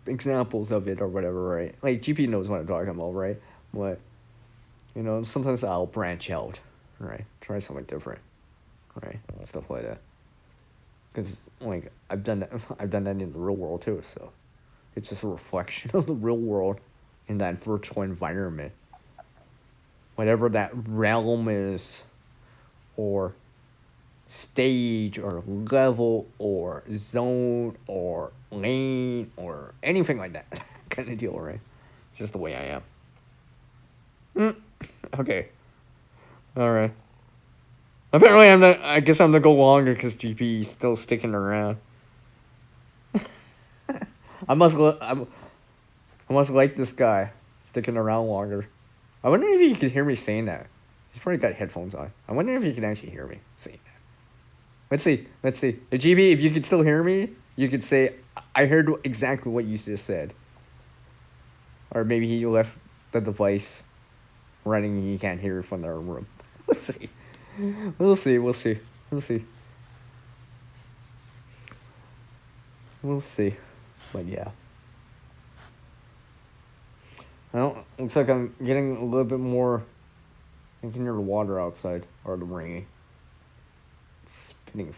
examples of it or whatever, right? Like GP knows what I'm talking about, right? But sometimes I'll branch out, right? Try something different, right? Stuff like that. Because like I've done that in the real world too. So it's just a reflection of the real world in that virtual environment. Whatever that realm is, or stage, or level, or zone, or lane, or anything like that kind of deal, right? It's just the way I am. Okay. All right. Apparently, I guess I'm gonna go longer because GP is still sticking around. I must like this guy sticking around longer. I wonder if he can hear me saying that. He's probably got headphones on. I wonder if he can actually hear me saying that. Let's see. GB, if you can still hear me, you could say, I heard exactly what you just said. Or maybe he left the device running and you can't hear it from their room. We'll see. We'll see. But yeah. Well, looks like I'm getting a little bit more. I can hear the water outside, or the rain. It's spinning.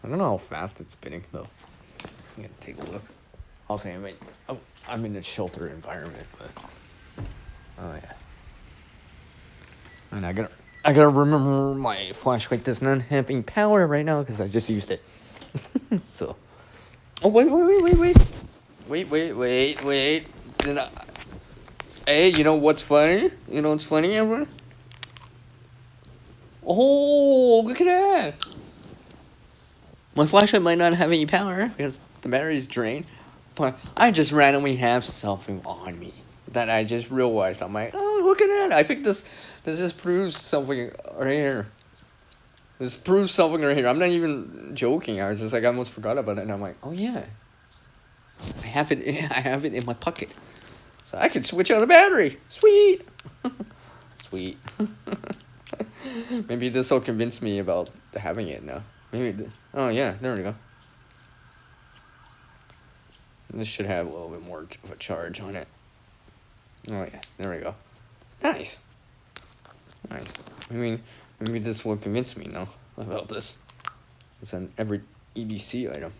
I don't know how fast it's spinning though. I'm gonna take a look. I'll say I'm in a sheltered environment, but oh yeah. And I gotta remember my flashlight does not have any power right now because I just used it. So. Oh wait. Hey, you know what's funny? Everyone? Oh, look at that! My flashlight might not have any power because the battery's drained, but I just randomly have something on me that I just realized. I'm like, oh, look at that! I think this just proves something right here. This proves something right here. I'm not even joking. I was just like, I almost forgot about it, and I'm like, oh yeah, I have it in my pocket. So I can switch out the battery. Sweet. Sweet. Maybe this will convince me about having it now. Oh yeah, there we go. This should have a little bit more of a charge on it. Oh yeah, there we go. Nice. Maybe this will convince me now about this. It's on every EBC item.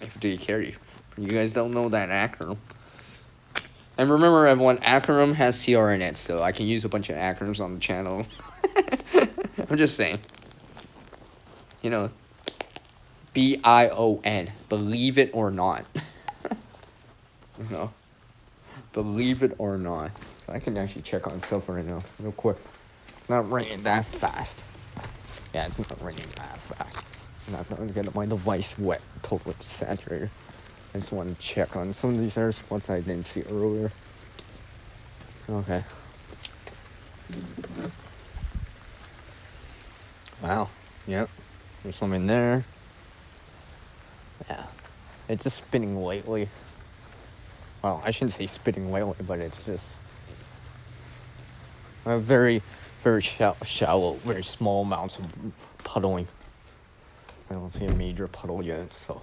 If do you care, you guys don't know that acronym. And remember, everyone, acronym has CR in it, so I can use a bunch of acronyms on the channel. I'm just saying. BION. Believe it or not. Believe it or not. So I can actually check on stuff right now, real quick. It's not raining that fast. Yeah, it's not raining that fast. I'm not going to get my device wet, totally saturated. I just want to check on some of these other spots I didn't see earlier. Okay. Wow. Yep. There's some in there. Yeah. It's just spinning lately. Well, I shouldn't say spinning lately, but it's just a very, very shallow, very small amounts of puddling. I don't see a major puddle yet, so.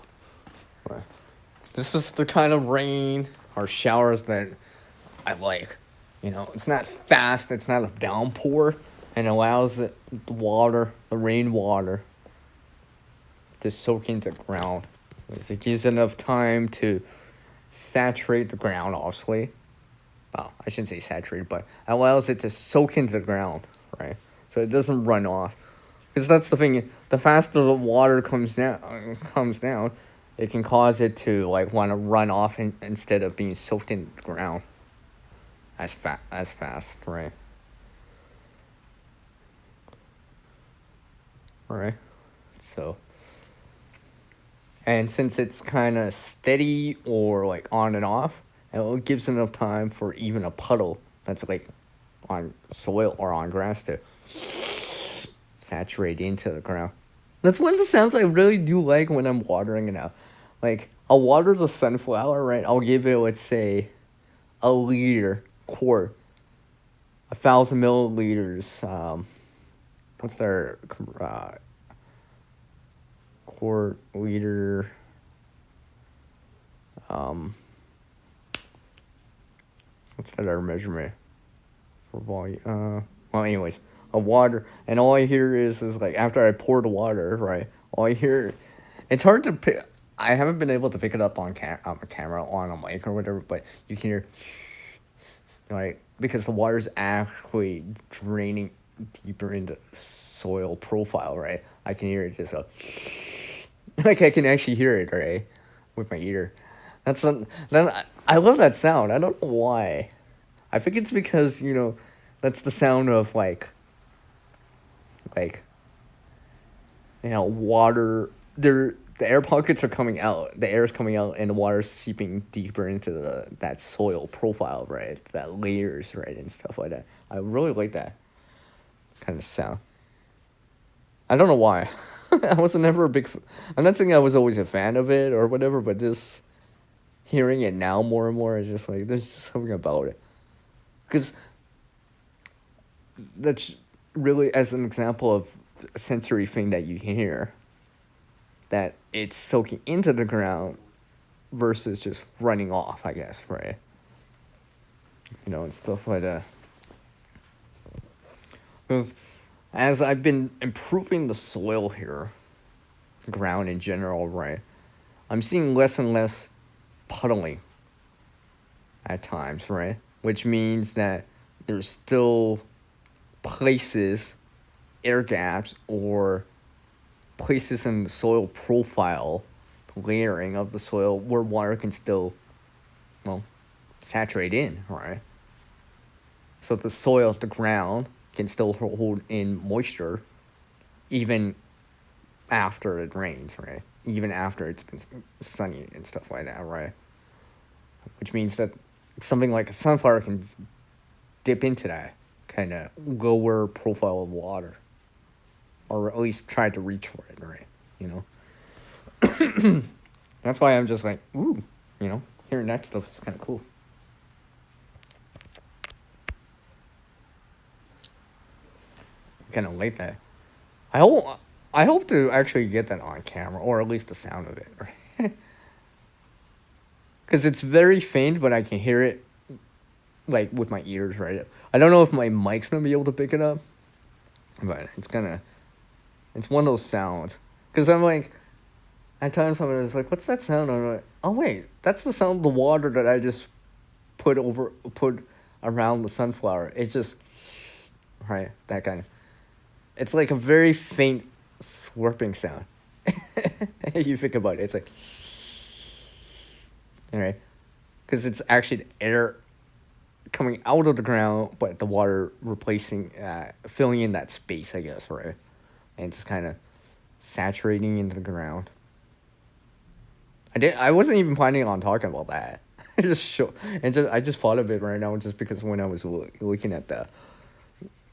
But this is the kind of rain or showers that I like. It's not fast, it's not a downpour, and allows the rainwater, to soak into the ground. It gives enough time to saturate the ground, obviously. Well, I shouldn't say saturate, but allows it to soak into the ground, right? So it doesn't run off. Because that's the thing, the faster the water comes down, it can cause it to want to run off instead of being soaked in the ground as fast, right? Alright, so, and since it's kind of steady or on and off, it gives enough time for even a puddle that's on soil or on grass to saturate into the ground. That's one of the sounds I really do like when I'm watering it out. Like, I'll water the sunflower, right? I'll give it, let's say, a liter, quart, 1,000 milliliters. What's their quart, liter? What's that our measurement for volume? Well, anyways, of water, and all I hear is like after I pour the water, right? All I hear, it's hard to pick. I haven't been able to pick it up on camera, on a mic or whatever, but you can hear, like, because the water's actually draining deeper into soil profile, right? I can hear it just like I can actually hear it, right, with my ear. I love that sound. I don't know why. I think it's because, that's the sound of like water. The air pockets are coming out. The air is coming out, and the water's seeping deeper into that soil profile, right? That layers, right, and stuff like that. I really like that kind of sound. I don't know why. I was never a big. I'm not saying I was always a fan of it or whatever, but just hearing it now more and more is just like there's just something about it. Because that's really, as an example of a sensory thing that you can hear, that it's soaking into the ground versus just running off, I guess, right? And stuff like that. Because as I've been improving the soil here, ground in general, right, I'm seeing less and less puddling at times, right? Which means that there's still places, air gaps, or places in the soil profile, layering of the soil, where water can still, saturate in, right? So the soil, the ground, can still hold in moisture even after it rains, right? Even after it's been sunny and stuff like that, right? Which means that something like a sunflower can dip into that kind of lower profile of water, or at least try to reach for it, right? That's why I'm just like, ooh, hearing that stuff is kind of cool. Kind of like that. I hope to actually get that on camera, or at least the sound of it, right? Because it's very faint, but I can hear it, like, with my ears, right? I don't know if my mic's gonna be able to pick it up, but it's one of those sounds. Because I'm like, at times someone is like, what's that sound? I'm like, oh wait, that's the sound of the water that I just put around the sunflower. It's just, right, that kind of, it's like a very faint slurping sound. You think about it, it's like, right? Because it's actually the air coming out of the ground, but the water filling in that space, I guess, right? And just kind of saturating into the ground. I wasn't even planning on talking about that. I just thought of it right now just because when I was looking at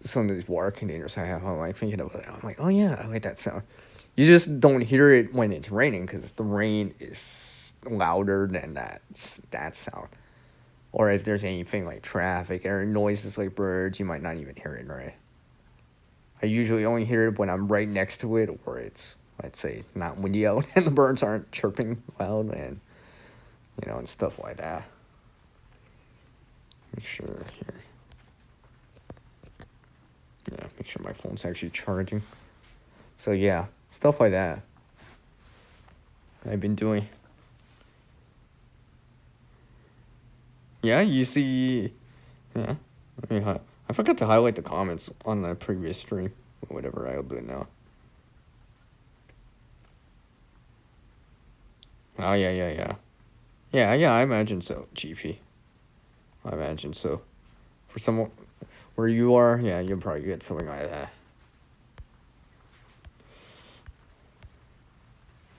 some of these water containers I have, I'm like thinking about it. I'm like, oh yeah, I like that sound. You just don't hear it when it's raining because the rain is louder than that sound. Or if there's anything like traffic or noises like birds, you might not even hear it, right? I usually only hear it when I'm right next to it, or it's, let's say, not windy out and the birds aren't chirping loud, and and stuff like that. Make sure here. Yeah, make sure my phone's actually charging. So yeah, stuff like that I've been doing. Yeah, you see. Yeah, I forgot to highlight the comments on the previous stream. Whatever, I'll do it now. Oh yeah. Yeah, I imagine so, GP. I imagine so. For someone where you are, yeah, you'll probably get something like that.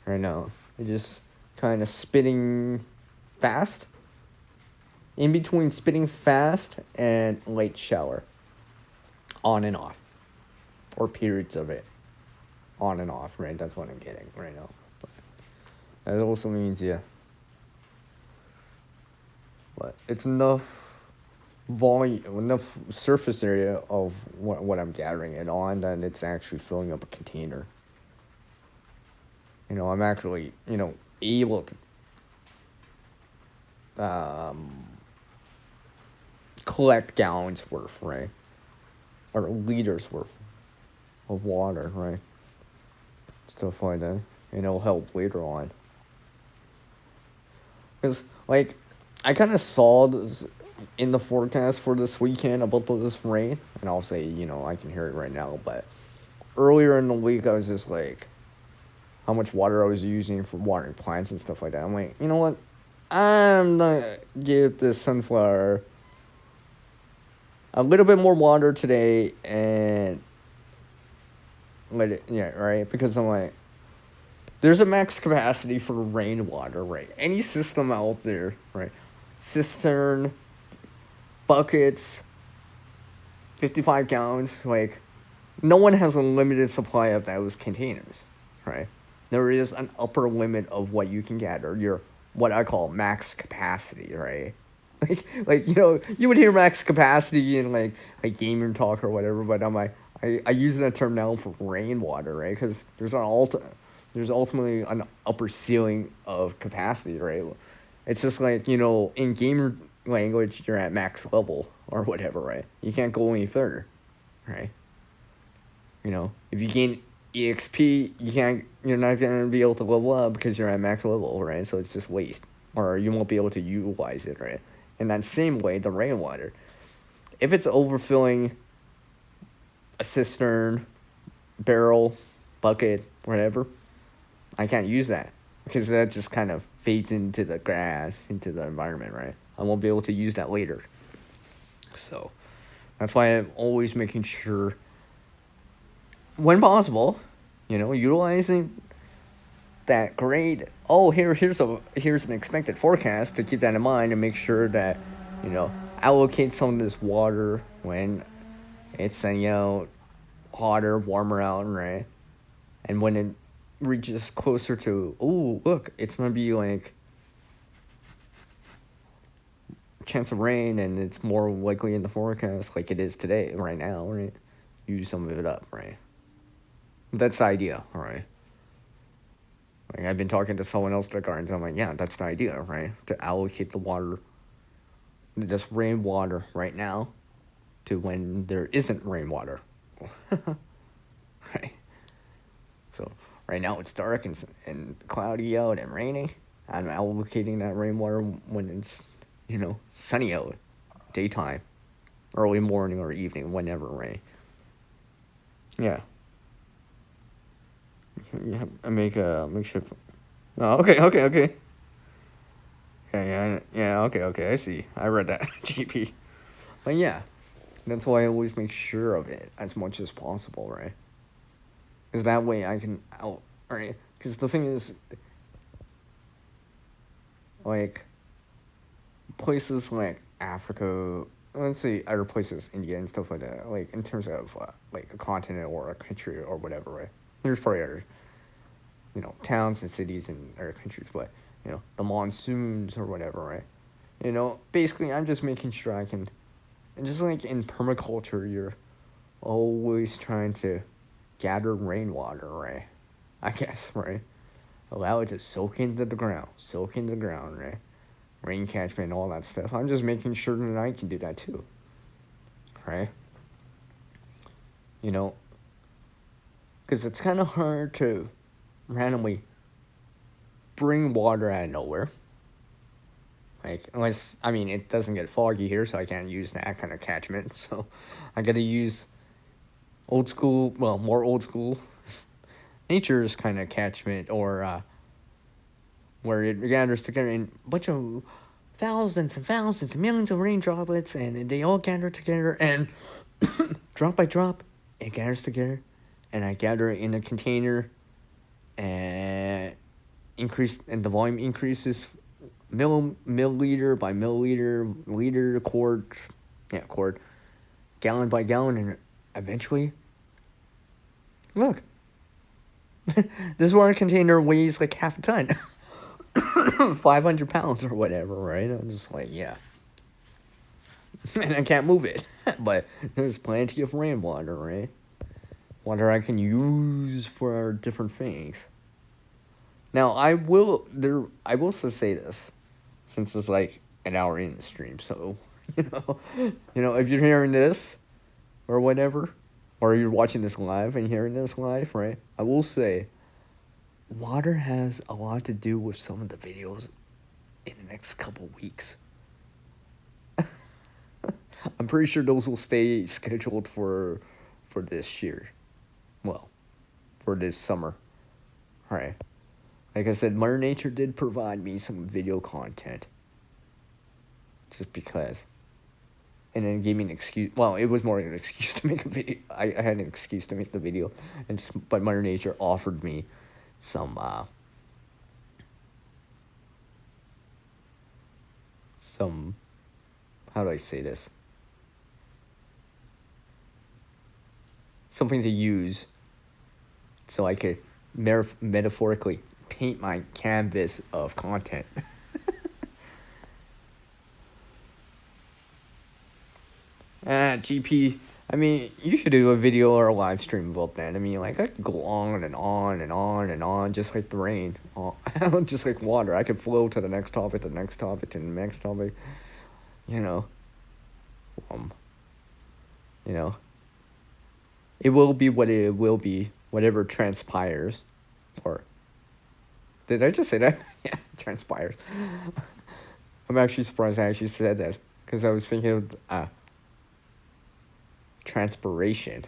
Right now, it just kind of spitting fast. In between spitting fast and light shower. On and off. Or periods of it. On and off, right? That's what I'm getting right now. That also means, yeah. But it's enough volume, enough surface area of what I'm gathering it on that it's actually filling up a container. I'm actually, able to collect gallons worth, right? Or liters worth of water, right? Stuff like that. And it'll help later on. Because, like, I kind of saw this in the forecast for this weekend about this rain. And I'll say, I can hear it right now. But earlier in the week, I was just like, how much water I was using for watering plants and stuff like that. I'm like, you know what? I'm gonna give this sunflower a little bit more water today and let it, yeah, right? Because I'm like, there's a max capacity for rainwater, right? Any system out there, right? Cistern, buckets, 55 gallons, like, no one has a limited supply of those containers, right? There is an upper limit of what you can gather, your what I call max capacity, right? Like you would hear max capacity in like gamer talk or whatever, but I use that term now for rainwater, right? Because there's ultimately an upper ceiling of capacity, right? It's just like in gamer language, you're at max level or whatever, right? You can't go any further, right? If you gain EXP, you're not gonna be able to level up because you're at max level, right? So it's just waste, or you won't be able to utilize it, right? In that same way, the rainwater, if it's overfilling a cistern, barrel, bucket, whatever, I can't use that because that just kind of fades into the grass, into the environment, right? I won't be able to use that later. So that's why I'm always making sure, when possible, utilizing that grade. Oh, here's an expected forecast to keep that in mind and make sure that, allocate some of this water when it's hotter, warmer out, right? And when it reaches closer to, oh look, it's gonna be like chance of rain, and it's more likely in the forecast, like it is today, right now, right? Use some of it up, right? That's the idea, all right? Like, I've been talking to someone else at the gardens. I'm like, yeah, that's the idea, right? To allocate the water, this rainwater right now, to when there isn't rainwater, right? So right now it's dark and cloudy out and raining. I'm allocating that rainwater when it's sunny out, daytime, early morning or evening, whenever, right? Yeah. Yeah, I make sure. Oh, okay. Yeah. Okay. I see. I read that, GP. But yeah, that's why I always make sure of it as much as possible, right? Because that way I can right? Because the thing is, like, places like Africa, let's say other places, India and stuff like that, like in terms of like a continent or a country or whatever, right? There's probably other towns and cities and other countries, but the monsoons or whatever, right? Basically, I'm just making sure I can, and just like in permaculture, you're always trying to gather rainwater, right? I guess, right? Allow it to soak into the ground, right? Rain catchment, all that stuff. I'm just making sure that I can do that too, right? Because it's kind of hard to randomly bring water out of nowhere. Like, unless, I mean, it doesn't get foggy here, so I can't use that kind of catchment. So I gotta use more old school nature's kind of catchment, or where it gathers together in a bunch of thousands and thousands, millions of rain droplets, and they all gather together, and drop by drop, it gathers together, and I gather it in a container, and the volume increases milliliter by milliliter, liter, quart, gallon by gallon, and eventually, look, this water container weighs like half a ton. 500 pounds or whatever, right? I'm just like, yeah. And I can't move it. But there's plenty of rainwater, right? Water I can use for different things. Now I will still say this, since it's like an hour in the stream, so if you're hearing this or whatever, or you're watching this live and hearing this live, right? I will say water has a lot to do with some of the videos in the next couple weeks. I'm pretty sure those will stay scheduled for this year. Well, for this summer. Right. Like I said, Mother Nature did provide me some video content. Just because. And then gave me an excuse. Well, it was more an excuse to make a video. I had an excuse to make the video. But Mother Nature offered me some how do I say this? Something to use so I could metaphorically paint my canvas of content. GP, I mean, you should do a video or a live stream about that. I mean, like, I could go on and on and on and on, just like the rain. Just like water. I could flow to the next topic, the next topic, to the next topic. You know. You know. It will be what it will be, whatever transpires. Or, did I just say that? Yeah, transpires. I'm actually surprised I actually said that, because I was thinking of transpiration,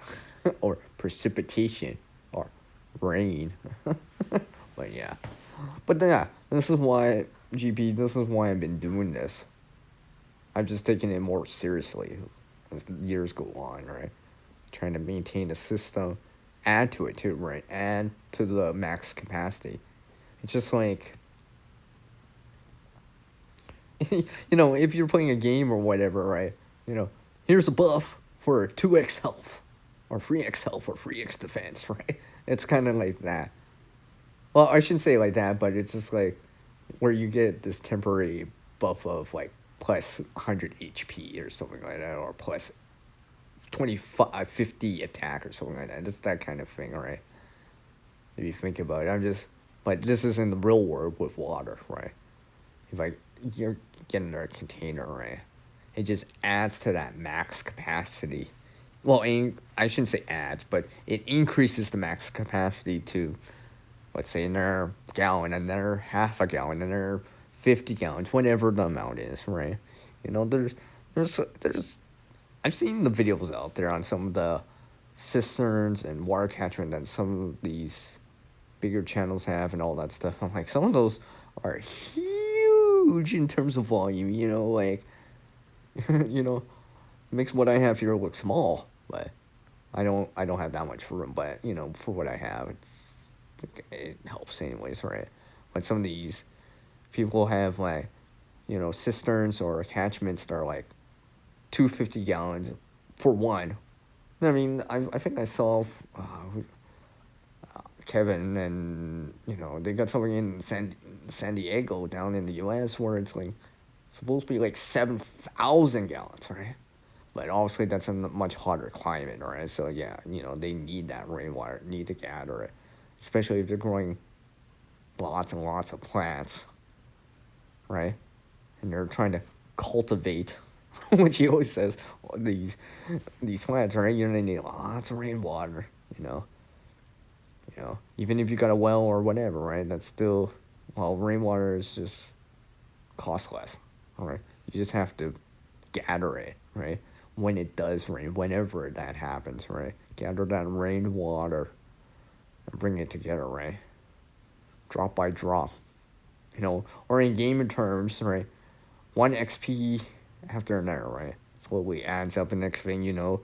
or precipitation, or rain. But yeah. But yeah, this is why, GP, this is why I've been doing this. I'm just taking it more seriously as the years go on, right? Trying to maintain a system, add to it too, right? Add to the max capacity. It's just like, if you're playing a game or whatever, right? Here's a buff for 2x health, or 3x health, or 3x defense, right? It's kind of like that. Well, I shouldn't say like that, but it's just like where you get this temporary buff of like plus 100 HP or something like that, or plus 50 attack or something like that. It's that kind of thing, right? If you think about it, but this is in the real world with water, right? If you're getting a container, right? It just adds to that max capacity. Well, I shouldn't say adds, but it increases the max capacity to, let's say, another gallon, another half a gallon, another 50 gallons, whatever the amount is, right? There's I've seen the videos out there on some of the cisterns and water catchment that some of these bigger channels have and all that stuff. I'm like, some of those are huge in terms of volume, like, makes what I have here look small, but I don't have that much room, but, for what I have, it helps anyways, right? But some of these people have, like, cisterns or catchments that are like 250 gallons for one. I mean, I think I saw Kevin, and they got something in San Diego down in the U.S. where it's like supposed to be like 7,000 gallons, right? But obviously that's a much hotter climate, right? So yeah, they need that rainwater, need to gather it, especially if they're growing lots and lots of plants, right? And they're trying to cultivate, which he always says, these plants, right? They need lots of rainwater, even if you got a well or whatever, right? That's still, rainwater is just cost less, all right? You just have to gather it, right? When it does rain, whenever that happens, right? Gather that rainwater and bring it together, right? Drop by drop, or in gamer terms, right? 1 XP after another, right? Slowly adds up, and next thing you know,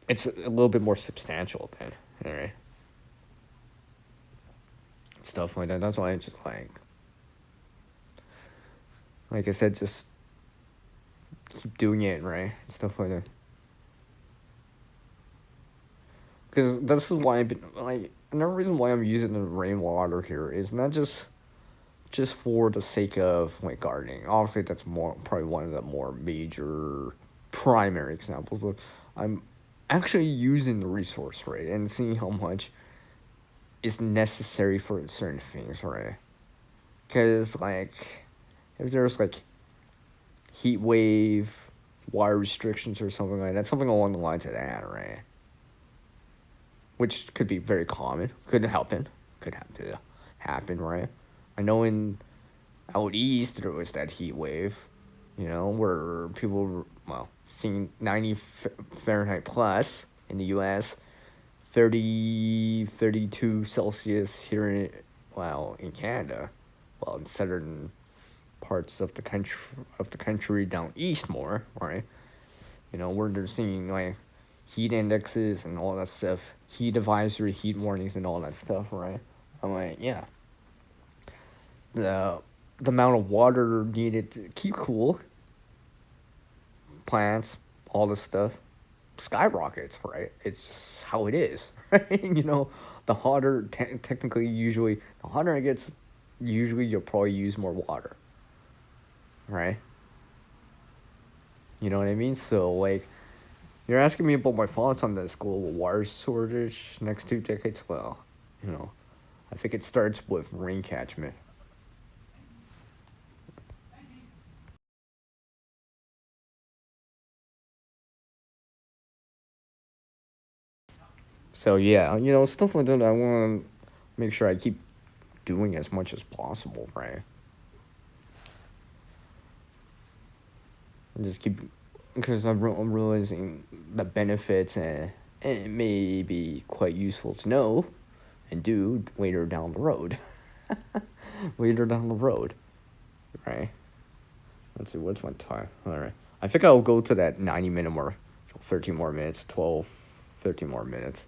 it's a little bit more substantial then, right? Stuff like that. That's why I just like I said, just keep doing it, right? Stuff like that. Because this is why I've been, like, another reason why I'm using the rainwater here is not just just for the sake of like gardening. Obviously, that's more probably one of the more major primary examples. But I'm actually using the resource, right, and seeing how much is necessary for certain things, right? Because like if there's like heat wave, water restrictions, or something like that, something along the lines of that, right? Which could be very common. Could happen, right? I know in out east there was that heat wave, where people were, well, seeing 90 Fahrenheit plus in the U.S., 32 Celsius here in Canada, well, in southern parts of the country down east more, right? Where they're seeing like heat indexes and all that stuff, heat advisory, heat warnings, and all that stuff, right? I'm like, yeah, the the amount of water needed to keep cool, plants, all this stuff, skyrockets, right? It's just how it is, right? The hotter, technically, usually, the hotter it gets, usually you'll probably use more water, right? You know what I mean? So, like, you're asking me about my thoughts on this global water shortage next 2 decades? Well, you know, I think it starts with rain catchment. So, yeah, stuff like that, I want to make sure I keep doing as much as possible, right? And just keep, because I'm realizing the benefits, and it may be quite useful to know and do later down the road. Later down the road, right? Let's see, what's my time? All right. I think I'll go to that 90-minute mark. So 13 more minutes, 12, 13 more minutes.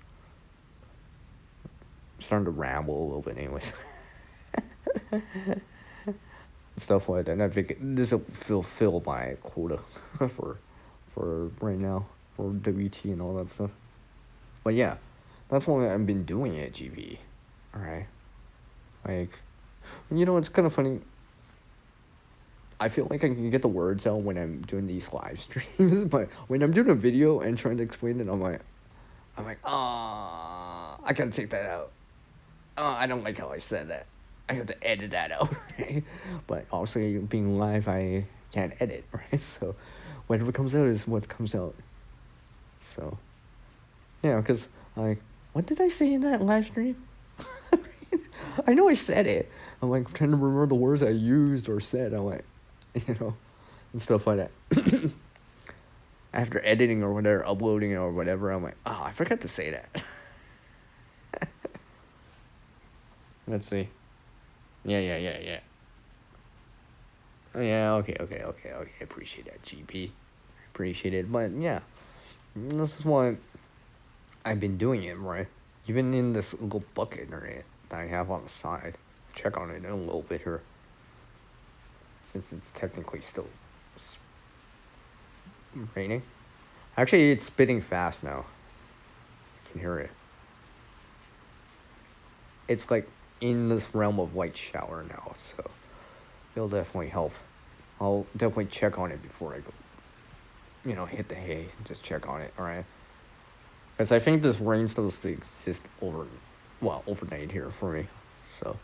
I'm starting to ramble a little bit, anyways. Stuff like that. And I think this will fulfill my quota for right now for WT and all that stuff. But yeah, that's why I've been doing it, GB. All right. Like, it's kind of funny. I feel like I can get the words out when I'm doing these live streams, but when I'm doing a video and trying to explain it, I'm like, I gotta take that out. I don't like how I said that. I have to edit that out, right? But also, being live, I can't edit, right? So, whatever comes out is what comes out. So, yeah, because, like, what did I say in that live stream? I know I said it. I'm like trying to remember the words I used or said. I'm like, and stuff like that. After editing or whatever, uploading it or whatever, I'm like, I forgot to say that. Let's see. Yeah. Oh, yeah, okay. Appreciate that, GP. Appreciate it. But yeah, this is why I've been doing it, right? Even in this little bucket, right, that I have on the side. Check on it in a little bit here. Since it's technically still raining. Actually, it's spitting fast now. I can hear it. It's like in this realm of light shower now, so it'll definitely help. I'll definitely check on it before I go, hit the hay. Just check on it, alright? Because I think this rain still exists overnight here for me. So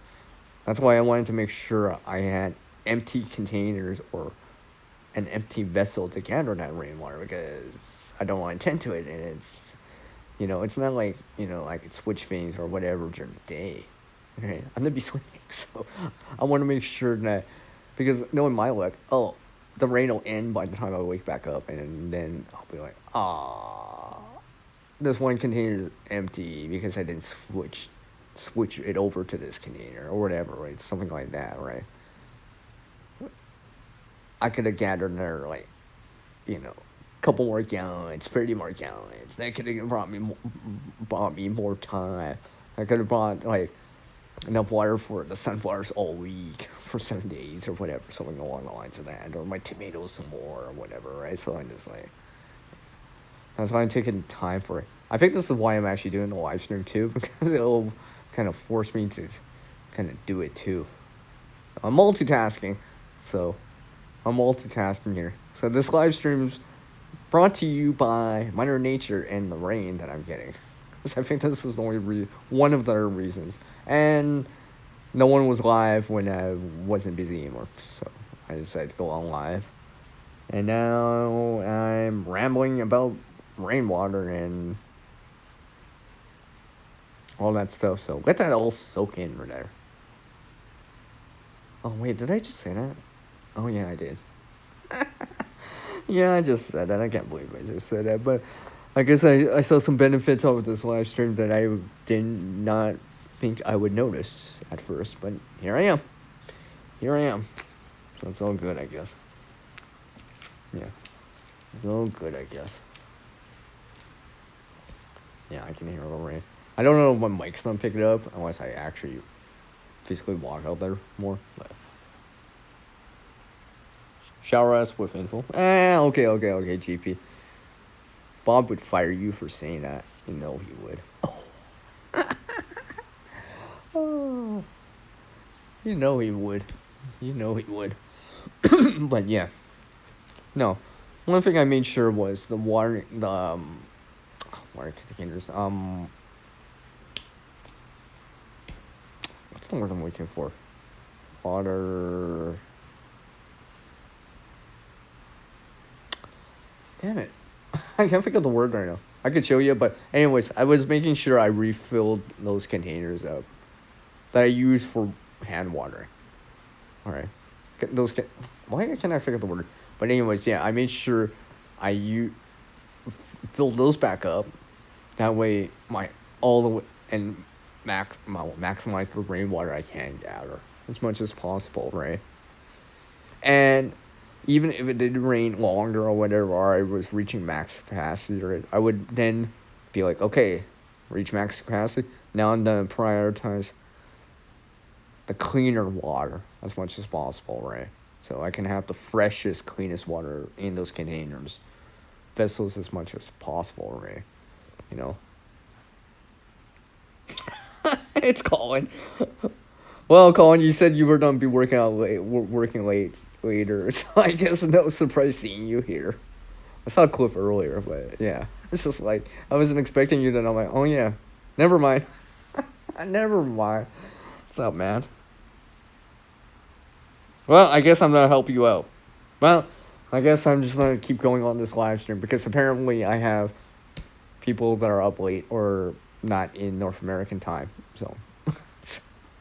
that's why I wanted to make sure I had empty containers or an empty vessel to gather that rainwater, because I don't want to tend to it, and it's not like, I could switch things or whatever during the day. Right? I'm gonna be swimming, so I want to make sure that, because knowing my luck, the rain will end by the time I wake back up, and then I'll be like, this one container is empty because I didn't switch it over to this container or whatever, right? Something like that, right? I could have gathered there, like, couple more gallons, 30 more gallons. That could have brought me more time. I could have brought, like, enough water for the sunflowers all week for 7 days or whatever, something along the lines of that, or my tomatoes some more or whatever, right? So I'm just like, that's why I'm taking time for it. I think this is why I'm actually doing the live stream too, because it'll kind of force me to kind of do it too. I'm multitasking. So I'm multitasking here. So this live stream is brought to you by Mother Nature and the rain that I'm getting. I think this is the only one of the reasons. And no one was live when I wasn't busy anymore. So I decided to go on live. And now I'm rambling about rainwater and all that stuff. So let that all soak in right there. Oh, wait, did I just say that? Oh, yeah, I did. Yeah, I just said that. I can't believe I just said that. But I guess I saw some benefits of this live stream that I did not think I would notice at first. But here I am. Here I am. So it's all good, I guess. Yeah. It's all good, I guess. Yeah, I can hear a little rain. I don't know if my mic's not picking it up unless I actually physically walk out there more. But shower us with info. Okay, GP. Bob would fire you for saying that. You know he would. Oh. You know he would. You know he would. But yeah. No. One thing I made sure was the water containers. What's the word I'm looking for? Water. Damn it. I can't think of the word right now. I could show you, but anyways, I was making sure I refilled those containers up that I use for hand watering. Alright. Why can't I figure out the word? But anyways, yeah, I made sure I filled those back up. That way, all the way and maximize the rainwater I can gather as much as possible, right? And even if it did rain longer or whatever, or I was reaching max capacity, right, I would then be like, okay, reach max capacity. Now I'm gonna prioritize the cleaner water as much as possible, right? So I can have the freshest, cleanest water in those containers, vessels as much as possible, right? You know. It's Colin. Well, Colin, you said you were gonna be working later, so I guess no surprise seeing you here. I saw a clip earlier, but yeah, it's just like I wasn't expecting you to. I'm like, oh yeah, never mind. Never mind. What's up, man? Well, I guess I'm gonna help you out. Well, I guess I'm just gonna keep going on this live stream because apparently I have people that are up late or not in North American time. So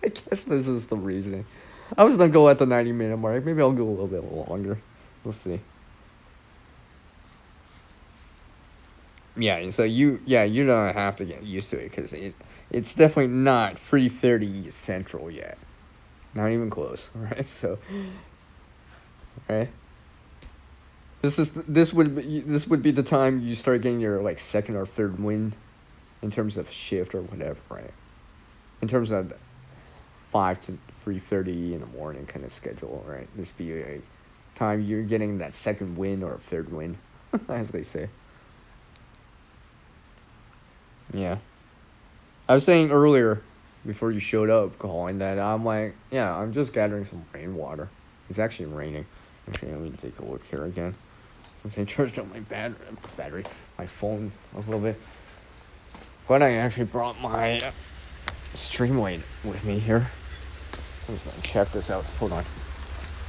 I guess this is the reasoning. I was gonna go at the 90-minute mark. Maybe I'll go a little bit longer. We'll see. Yeah, so you don't have to get used to it because it's definitely not 3:30 Central yet. Not even close. Right? So, right. This would be the time you start getting your like second or third wind, in terms of shift or whatever, right? In terms of 5 to 3:30 in the morning kind of schedule, right? This be a time you're getting that second wind or third wind, as they say. Yeah, I was saying earlier, before you showed up, Colin, that I'm like, yeah, I'm just gathering some rainwater. It's actually raining. Actually, let me take a look here again. Since I charged up my battery, my phone a little bit. But I actually brought my stream light with me here. I'm just gonna check this out. Hold on.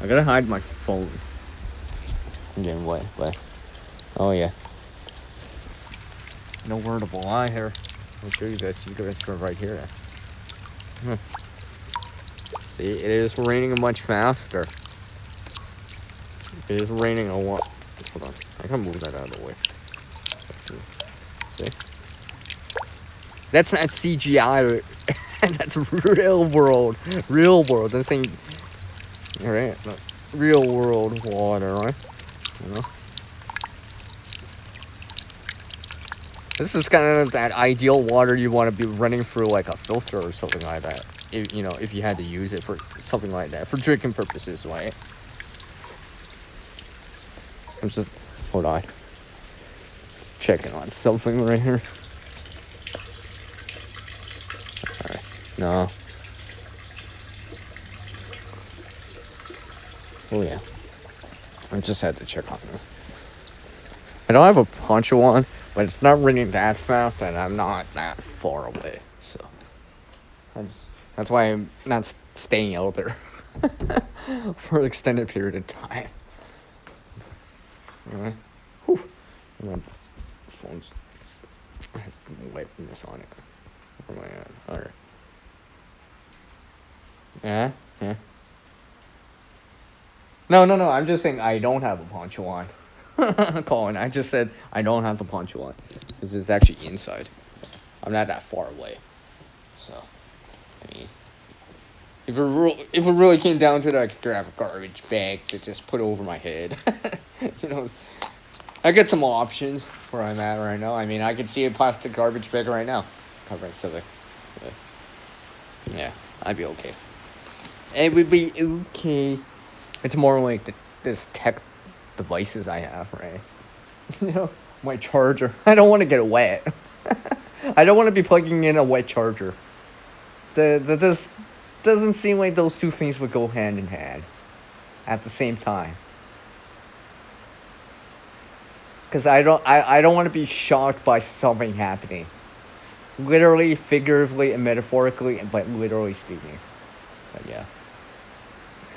I gotta hide my phone. I'm getting wet, but oh yeah. No word of a lie here. I'll show you guys. You guys are right here. See, it is raining much faster. It is raining a lot. Hold on. I can move that out of the way. See? That's not CGI. That's real world. Real world. This ain't... Alright? Real world water, right? You know? This is kind of that ideal water you want to be running through like a filter or something like that. If you had to use it for something like that. For drinking purposes, right? I'm just... Hold on. Just checking on something right here. Alright. No. Oh yeah. I just had to check on this. I don't have a poncho on, but it's not raining that fast, and I'm not that far away. So that's why I'm not staying out there for an extended period of time. Alright. Whew. My phone's has wetness on it. Where am I at? Alright. Yeah? Yeah. No. I'm just saying I don't have a poncho on. Colin, I just said I don't have the poncho on. Because it's actually inside. I'm not that far away. So, I mean, if it really came down to it, I could grab a garbage bag to just put over my head. You know, I get some options where I'm at right now. I mean, I can see a plastic garbage bag right now. Covering something. Yeah, I'd be okay. It would be okay. It's more like this tech devices I have, right? You know, my charger. I don't want to get wet. I don't want to be plugging in a wet charger. This doesn't seem like those two things would go hand in hand at the same time. Because I don't want to be shocked by something happening. Literally, figuratively, and metaphorically, but literally speaking. But yeah.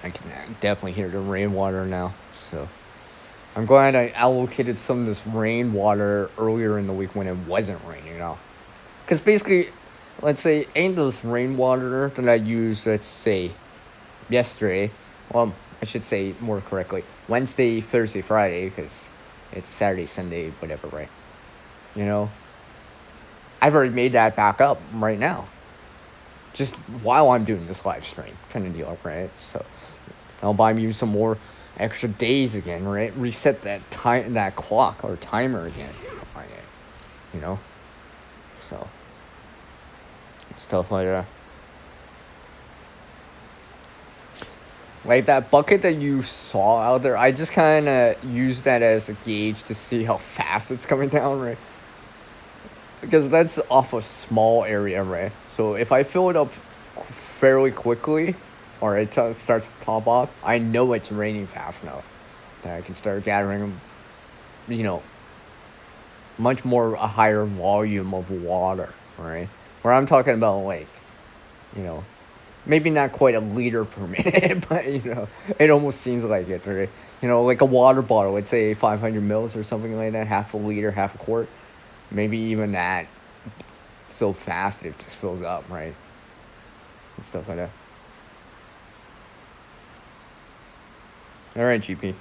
I can definitely hear the rainwater now. So I'm glad I allocated some of this rainwater earlier in the week when it wasn't raining at all. Because basically, let's say, ain't this rainwater that I used, let's say, yesterday. Well, I should say more correctly, Wednesday, Thursday, Friday, because it's Saturday, Sunday, whatever, right? You know? I've already made that back up right now. Just while I'm doing this live stream kind of deal, right? So I'll buy me some more extra days again, right? Reset that clock or timer again. You know? So stuff like that. Like that bucket that you saw out there, I just kind of used that as a gauge to see how fast it's coming down, right? Because that's off a small area, right? So if I fill it up fairly quickly, or it starts to top off, I know it's raining fast now. That I can start gathering, you know, much more a higher volume of water, right? Where I'm talking about, like, you know, maybe not quite a liter per minute, but, you know, it almost seems like it, right? You know, like a water bottle, let's say 500 mils or something like that, half a liter, half a quart. Maybe even that, so fast it just fills up, right? And stuff like that. All right, GP.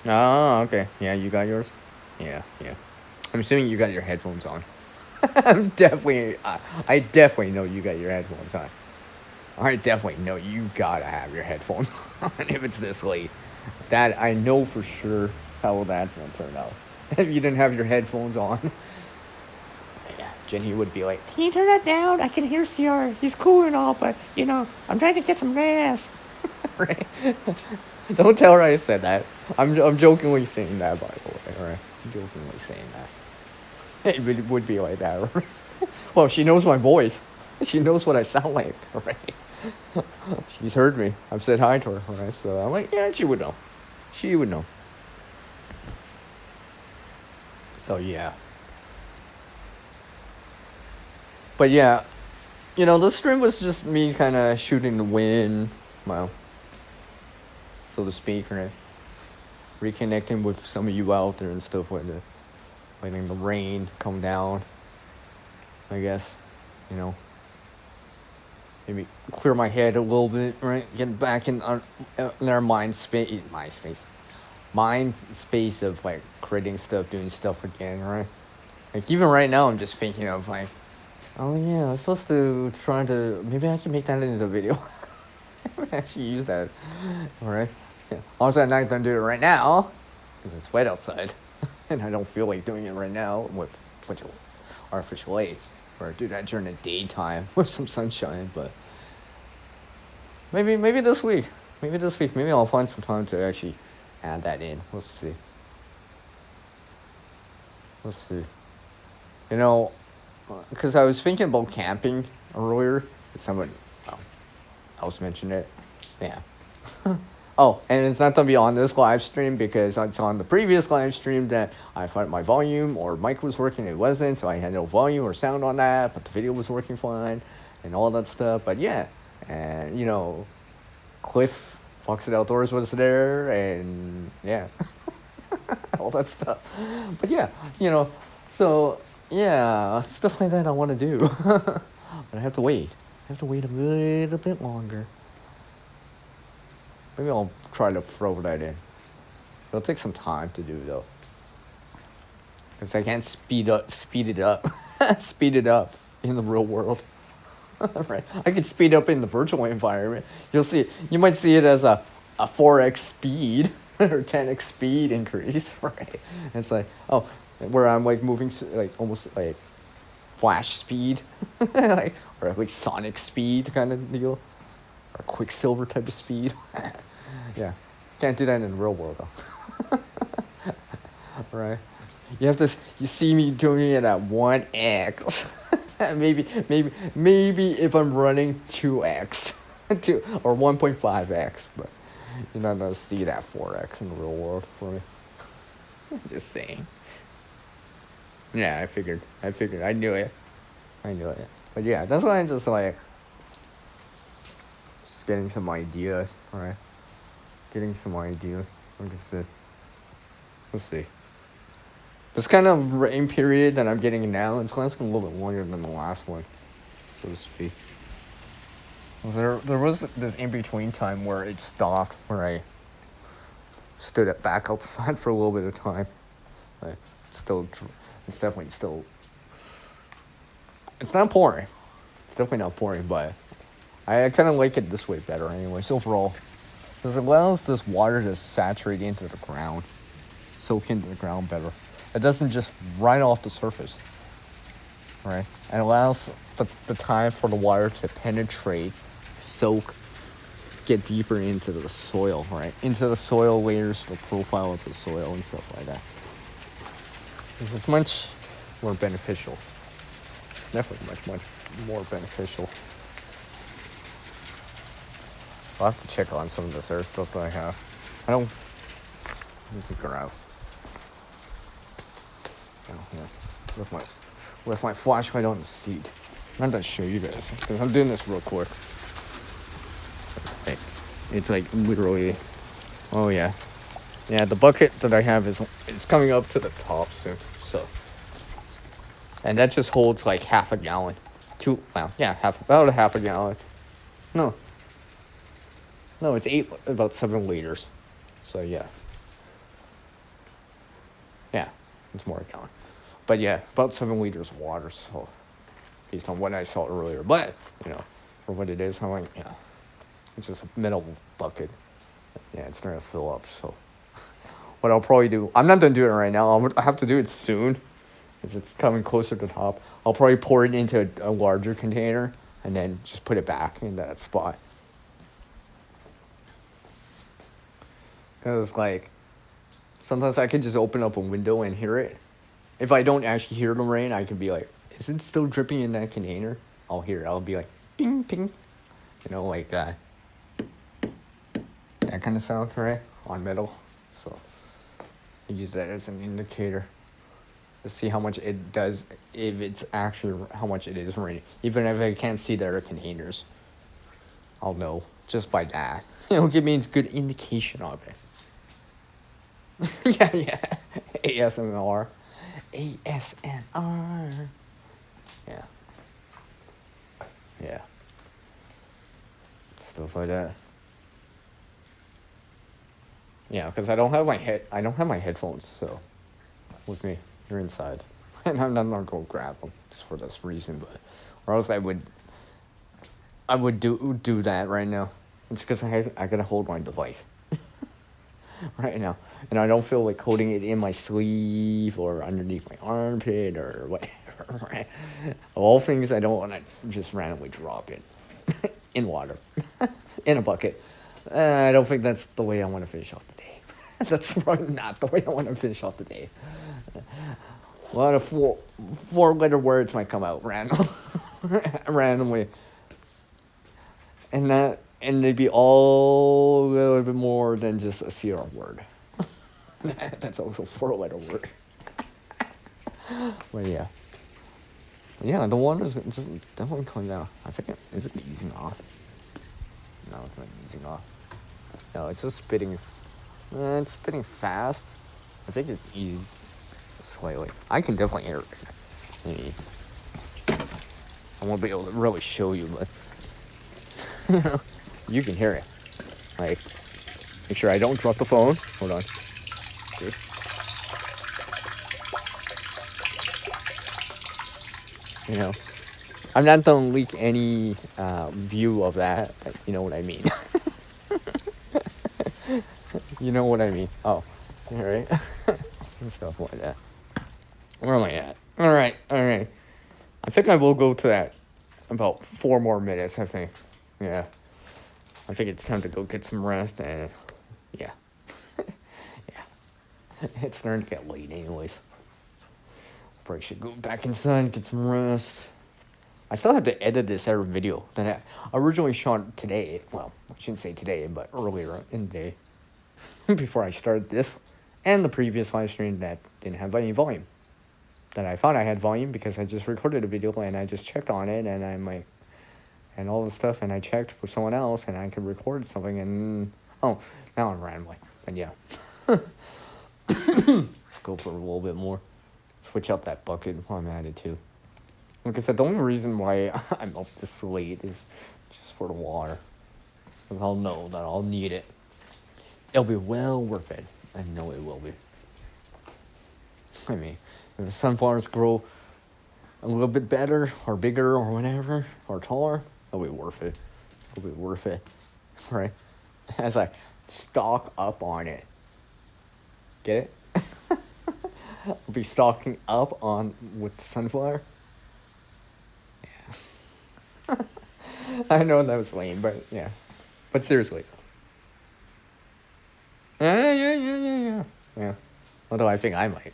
Oh, okay. Yeah, you got yours? Yeah. I'm assuming you got your headphones on. I definitely know you got your headphones on. I definitely know you gotta have your headphones on if it's this late. That, I know for sure how that's gonna turn out. If you didn't have your headphones on. Yeah, Jenny would be like, "Can you turn that down? I can hear CR. He's cool and all, but, you know, I'm trying to get some rest." Right? Don't tell her I said that. I'm jokingly saying that, by the way, right? I'm jokingly saying that. It would be like that, right? Well, she knows my voice. She knows what I sound like, right? She's heard me. I've said hi to her, right? So I'm like, yeah, she would know. She would know. So yeah. But yeah, you know, this stream was just me kind of shooting the wind, well, so to speak, right? Reconnecting with some of you out there and stuff like that. Letting the rain come down, I guess, you know. Maybe clear my head a little bit, right? Get back in our mind space of, like, creating stuff, doing stuff again, right? Like, even right now, I'm just thinking of, like, oh yeah, I was supposed to try to, maybe I can make that into a video. I would actually use that, alright? Yeah. Also, I'm not gonna do it right now, because it's wet outside, and I don't feel like doing it right now with bunch of artificial light, or do that during the daytime with some sunshine, but maybe this week, maybe I'll find some time to actually add that in. Let's see. You know, because I was thinking about camping earlier. Someone else mentioned it. Yeah. Oh, and it's not gonna be on this live stream because it's on the previous live stream that I thought my volume or mic was working. It wasn't, so I had no volume or sound on that, but the video was working fine and all that stuff. But yeah, and Cliff Fox It Outdoors was there, and yeah, all that stuff. But yeah, so yeah, stuff like that I want to do, but I have to wait. I have to wait a little bit longer. Maybe I'll try to throw that in. It'll take some time to do though, because I can't speed it up, speed it up in the real world. Right? I can speed up in the virtual environment. You might see it as a 4x speed or 10x speed increase, right? It's like, oh, where I'm like moving like almost like flash speed, like, or like sonic speed kind of deal, or Quicksilver type of speed. Yeah, can't do that in the real world though. Right? You see me doing it at 1x. maybe if I'm running 2x, or 1.5x, but you're not gonna see that 4x in the real world for me. Just saying. Yeah, I figured. I knew it. But yeah, that's why I'm just like, just getting some ideas, right? Like I said, we'll see. This kind of rain period that I'm getting now, it's lasting a little bit longer than the last one, so to speak. There was this in-between time where it stopped, where I stood back outside for a little bit of time. Like, it's definitely still, it's not pouring. It's definitely not pouring, but I kind of like it this way better anyways, overall. Because it allows this water to saturate into the ground, soak into the ground better. It doesn't just run off the surface, right? And allows the time for the water to penetrate, soak, get deeper into the soil, right? Into the soil layers, the profile of the soil and stuff like that. It's much more beneficial. Definitely much more beneficial. I'll have to check on some of this other stuff that I have. I don't think I have. Yeah. With my flashlight on the seat. I'm not gonna show you guys because I'm doing this real quick. It's like literally. Oh yeah, the bucket that I have it's coming up to the top soon. So, and that just holds like half a gallon. About a half a gallon. No, it's about 7 liters. So yeah, it's more a gallon. But yeah, about 7 liters of water, so based on what I saw earlier. But, for what it is, I'm like, it's just a metal bucket. Yeah, it's starting to fill up, so what I'll probably do, I'm not going to do it right now. I have to do it soon, because it's coming closer to the top. I'll probably pour it into a larger container, and then just put it back in that spot. Because, like, sometimes I can just open up a window and hear it. If I don't actually hear the rain, I can be like, is it still dripping in that container? I'll hear it. I'll be like, ping, ping. Like that kind of sound, right? On metal. So I use that as an indicator to see how much it does, if it's actually how much it is raining. Even if I can't see the other containers, I'll know just by that. It'll give me a good indication of it. yeah. ASMR. Yeah. Stuff like that. Yeah, because I don't have my headphones, so with me, they're inside, and I'm not gonna go grab them just for this reason, but or else I would do that right now. It's because I gotta hold my device right now, and I don't feel like holding it in my sleeve or underneath my armpit or whatever. Right? Of all things, I don't want to just randomly drop it in water, in a bucket. I don't think that's the way I want to finish off the day. That's probably not the way I want to finish off the day. A lot of four-letter words might come out randomly, and they'd be all a little bit more than just a CR word. That's also a four-letter word. But yeah, the water's just definitely coming down. I think is it easing off? No, it's not easing off. No, it's just spitting. It's spitting fast. I think it's eased slightly. I can definitely hear it. Maybe. I won't be able to really show you, but you can hear it. Like, make sure I don't drop the phone. Hold on. Okay. I'm not gonna leak any view of that. You know what I mean. You know what I mean. Oh, all right. And stuff like that. Where am I at? All right. I think I will go to that about 4 more minutes, I think. Yeah. I think it's time to go get some rest, and yeah. Yeah. It's starting to get late anyways. Probably should go back inside, get some rest. I still have to edit this other video that I originally shot today. Well, I shouldn't say today, but earlier in the day. Before I started this. And the previous live stream that didn't have any volume. That I thought I had volume because I just recorded a video and I just checked on it and I'm like, and all this stuff, and I checked with someone else and I could record something, and now I'm rambling. And yeah. Go for a little bit more. Switch out that bucket while I'm at it too. Like I said, the only reason why I'm up this late is just for the water. Because I'll know that I'll need it. It'll be well worth it. I know it will be. I mean, if the sunflowers grow a little bit better, or bigger, or whatever, or taller, it'll be worth it. It'll be worth it. Right? As I stock up on it. Get it? I'll be stocking up on with the sunflower. Yeah. I know that was lame, but yeah. But seriously. Yeah. Although I think I might.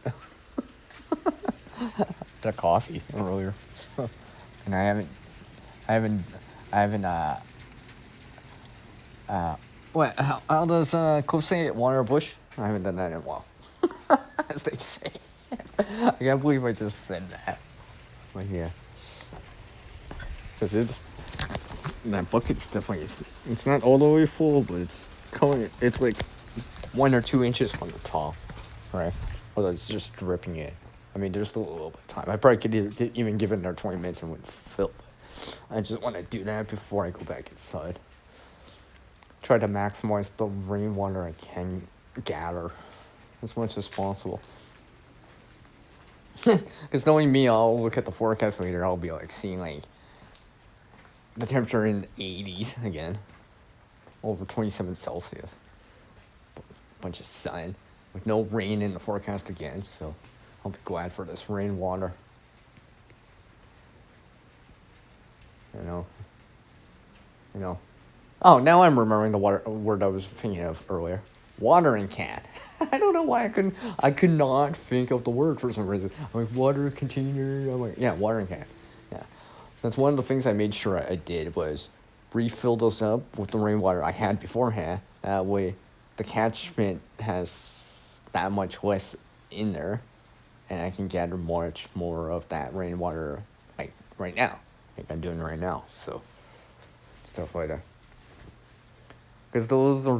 The coffee earlier. And I haven't what, how does Cliff say it? Water bush? I haven't done that in a while. As they say. I can't believe I just said that. But yeah. Because that bucket's definitely, it's not all the way full, but it's like 1 or 2 inches from the top, right? Although it's just dripping in. I mean, there's still a little bit of time. I probably could even give it another 20 minutes and would fill. I just want to do that before I go back inside. Try to maximize the rainwater I can gather as much as possible. Because knowing me, I'll look at the forecast later. I'll be like seeing like the temperature in the 80s again, over 27 Celsius. Bunch of sun with no rain in the forecast again. So I'll be glad for this rainwater. You know. Oh, now I'm remembering the word I was thinking of earlier. Watering can. I don't know why I could not think of the word for some reason. I'm like, water container. I'm like, yeah, watering can. Yeah. That's one of the things I made sure I did was refill those up with the rainwater I had beforehand. That way the catchment has that much less in there. And I can gather much more of that rainwater like right now. Like I'm doing right now. So stuff like that. Because those are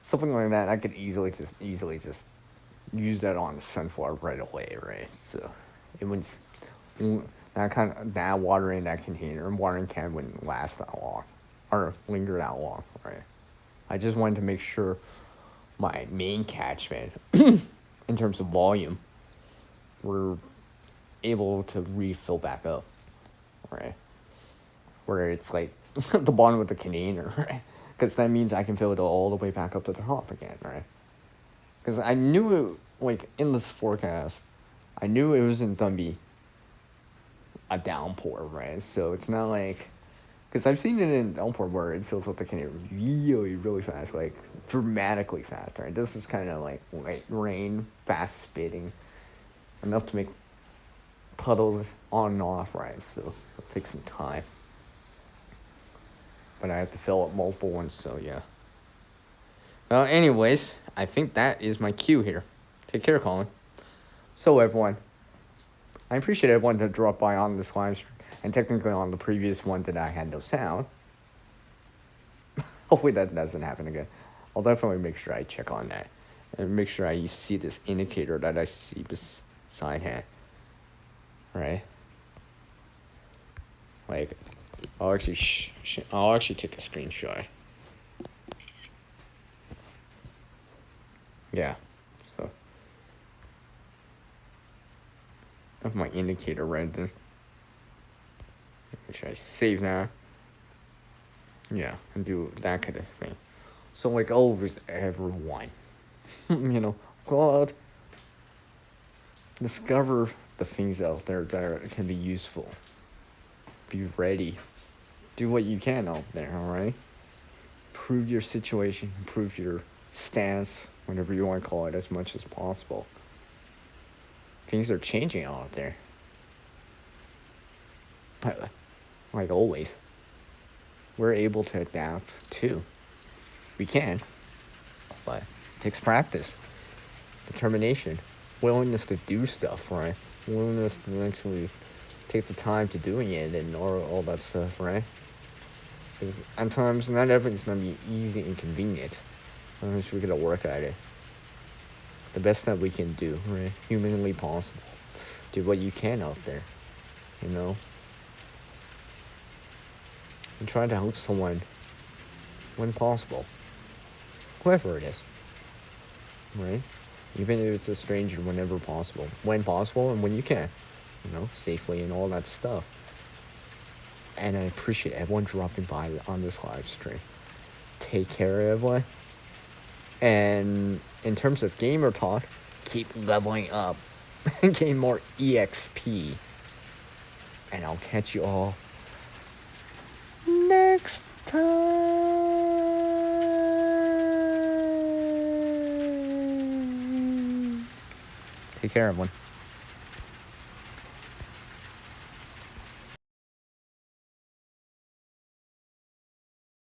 something like that, I could easily just use that on the sunflower right away, right? So it wouldn't, that water in that container, watering can wouldn't last that long or linger that long, right? I just wanted to make sure my main catchment, in terms of volume, were able to refill back up, right? Where it's like the bottom of the container, right? Because that means I can fill it all the way back up to the top again, right? Because I knew it, like, in this forecast, I knew it wasn't going to be a downpour, right? So it's not like, because I've seen it in downpour where it fills up the container really, really fast, like, dramatically fast, right? This is kind of like light rain, fast spitting, enough to make puddles on and off, right? So it'll take some time. But I have to fill up multiple ones, so yeah. Well, anyways, I think that is my cue here. Take care, Colin. So, everyone, I appreciate everyone that dropped by on this live stream, and technically on the previous one that I had no sound. Hopefully that doesn't happen again. I'll definitely make sure I check on that. And make sure I see this indicator that I see beside him. Right? Like, I'll actually take a screenshot. Yeah, so of my indicator right there. Make sure I save now. Yeah, and do that kind of thing. So like always, everyone, go out, discover the things out there that can be useful. Be ready. Do what you can out there, alright? Improve your situation, improve your stance, whatever you want to call it, as much as possible. Things are changing out there. But, like always, we're able to adapt too. We can, but it takes practice, determination, willingness to do stuff, right? Willingness to actually take the time to doing it and all that stuff, right? Because at times, not everything's going to be easy and convenient. Sometimes we got to work at it. The best that we can do, right? Humanly possible. Do what you can out there, And try to help someone when possible. Whoever it is, right? Even if it's a stranger, whenever possible. When possible and when you can, safely and all that stuff. And I appreciate everyone dropping by on this live stream. Take care, everyone. And in terms of gamer talk, keep leveling up and gain more EXP. And I'll catch you all next time. Take care, everyone.